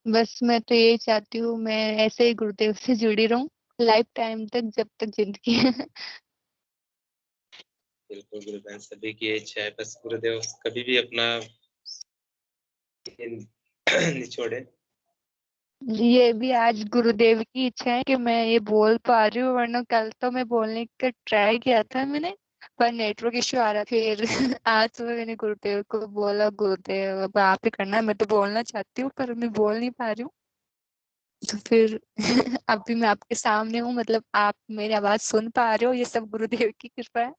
बस मैं तो यही चाहती हूँ, मैं ऐसे ही गुरुदेव से जुड़ी रहूं लाइफ टाइम तक, जब तक जिंदगी है। बिल्कुल गुरु बहन, सभी की इच्छा है, बस गुरुदेव कभी भी अपना निचोड़े। ये भी आज गुरुदेव की इच्छा है कि मैं ये बोल पा रही हूँ, वरना कल तो मैं बोलने का ट्राई किया था मैंने, पर नेटवर्क इश्यू आ रहा फिर। आज सुबह मैंने गुरुदेव को बोला, गुरुदेव अब आप ही करना है, मैं तो बोलना चाहती हूँ पर मैं बोल नहीं पा रही हूँ। तो फिर अभी मैं आपके सामने हूँ, मतलब आप मेरी आवाज सुन पा रहे हो, ये सब गुरुदेव की कृपा है।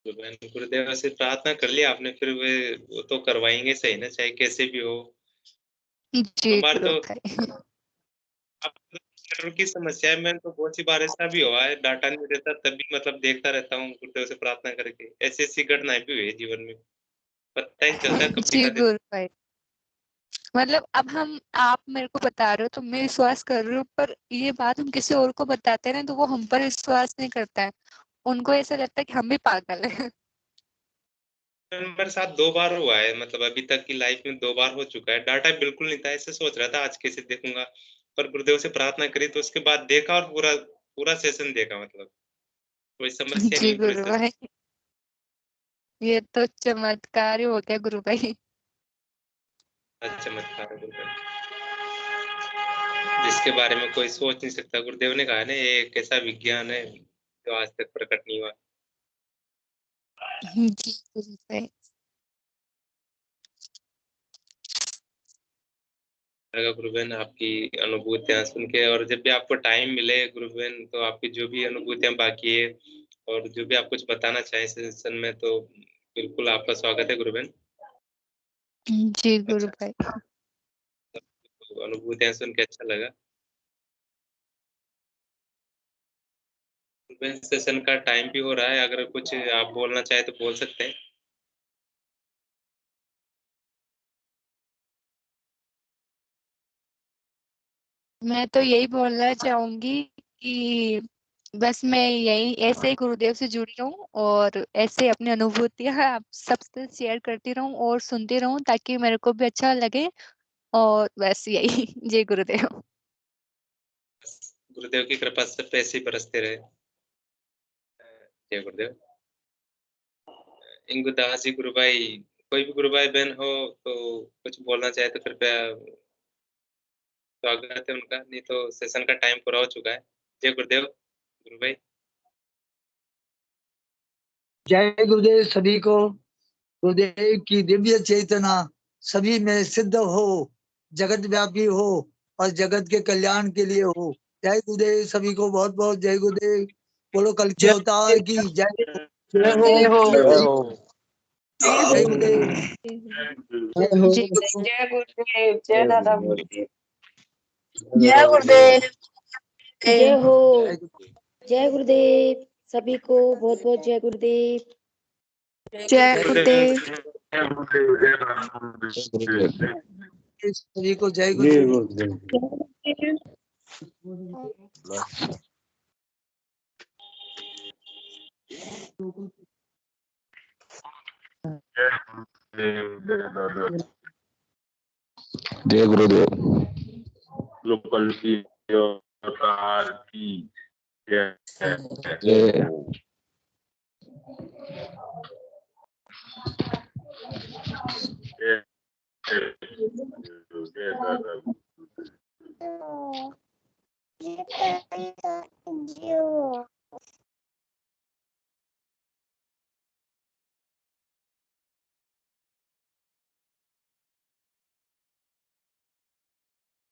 गुरुदेव से प्रार्थना कर लिया आपने, फिर वो तो करवाएंगे सही ना, चाहे कैसे भी हो। जी हमारे गुरु तो भाई। नेटवर्क की समस्या है, मैंने तो बहुत सी बार ऐसा भी हुआ है, डाटा नहीं रहता तभी मतलब देखता रहता हूँ गुरुदेव से प्रार्थना करके। ऐसी ऐसी घटनाएं भी हुई है जीवन में, पता ही नहीं चलता कब जी दिखा देते। गुरु भाई, मतलब अब आप मेरे को बता रहे हो तो मैं विश्वास कर रही हूँ, पर ये बात हम किसी और को बताते हैं ना तो वो हम पर विश्वास नहीं करता है, उनको ऐसा लगता है कि हम भी पागल हैं। मेरे साथ 2 बार हुआ है, मतलब अभी तक की लाइफ में 2 बार हो चुका है। डाटा बिल्कुल नहीं था, ऐसे सोच रहा था आज कैसे देखूंगा, पर गुरुदेव से प्रार्थना करी तो उसके बाद देखा और पूरा पूरा सेशन देखा, मतलब कोई समस्या जी नहीं पूरे गुरु सेशन। भाई, ये तो चमत्कार ही हो गया गुरु भाई। चमत्कार है गुरुदेव, जिसके बारे में कोई सोच नहीं सकता। गुरुदेव ने कहा ना, ये एक ऐसा विज्ञान है जो आज तक प्रकट नहीं हुआ। जी गुरु भाई। गुरुबेन आपकी अनुभूतियां सुन के, और जब भी आपको टाइम मिले गुरुबेन, तो आपकी जो भी अनुभूतियां बाकी है और जो भी आप कुछ बताना चाहें सेशन में, तो बिल्कुल आपका स्वागत है गुरुबेन। जी गुरु अच्छा, भाई। तो अनुभूतियां सुन के अच्छा लगा। गुरुबेन सेशन का टाइम भी हो रहा है, अगर कुछ आप बोलना चाहे तो बोल सकते हैं। मैं तो यही बोलना चाहूंगी कि बस मैं यही ऐसे ही गुरुदेव से जुड़ी रहूं और ऐसे अपनी अनुभूतियां आप सबसे शेयर करती रहूं और सुनती रहूं, ताकि मेरे को भी अच्छा लगे। और बस यही। जय गुरुदेव। गुरुदेव की कृपा से पैसे ही बरसते रहे। जय गुरुदेव। इंगु दास जी गुरु भाई, कोई भी गुरु भाई बहन हो तो कुछ बोलना चाहे तो कृपया, स्वागत है उनका, नहीं तो सेशन का टाइम पूरा हो चुका है। जय गुरुदेव गुरु भाई। जय गुरुदेव सभी को। गुरुदेव की दिव्य चेतना सभी में सिद्ध हो, जगत व्यापी हो और जगत के कल्याण के लिए हो। जय गुरुदेव सभी को, बहुत बहुत जय गुरुदेव। बोलो कल के अवतार की जय। जय हो। जय गुरुदेव। जय गुरुदेव, जय दादा गुरुदेव। जय गुरुदेव। जय हो। जय जय गुरुदेव सभी को, बहुत बहुत जय गुरुदेव। जय गुरुदेव। सभी को जय गुरुदेव। जय गुरुदेव। लोकल की अवतार की जय। जय दादा।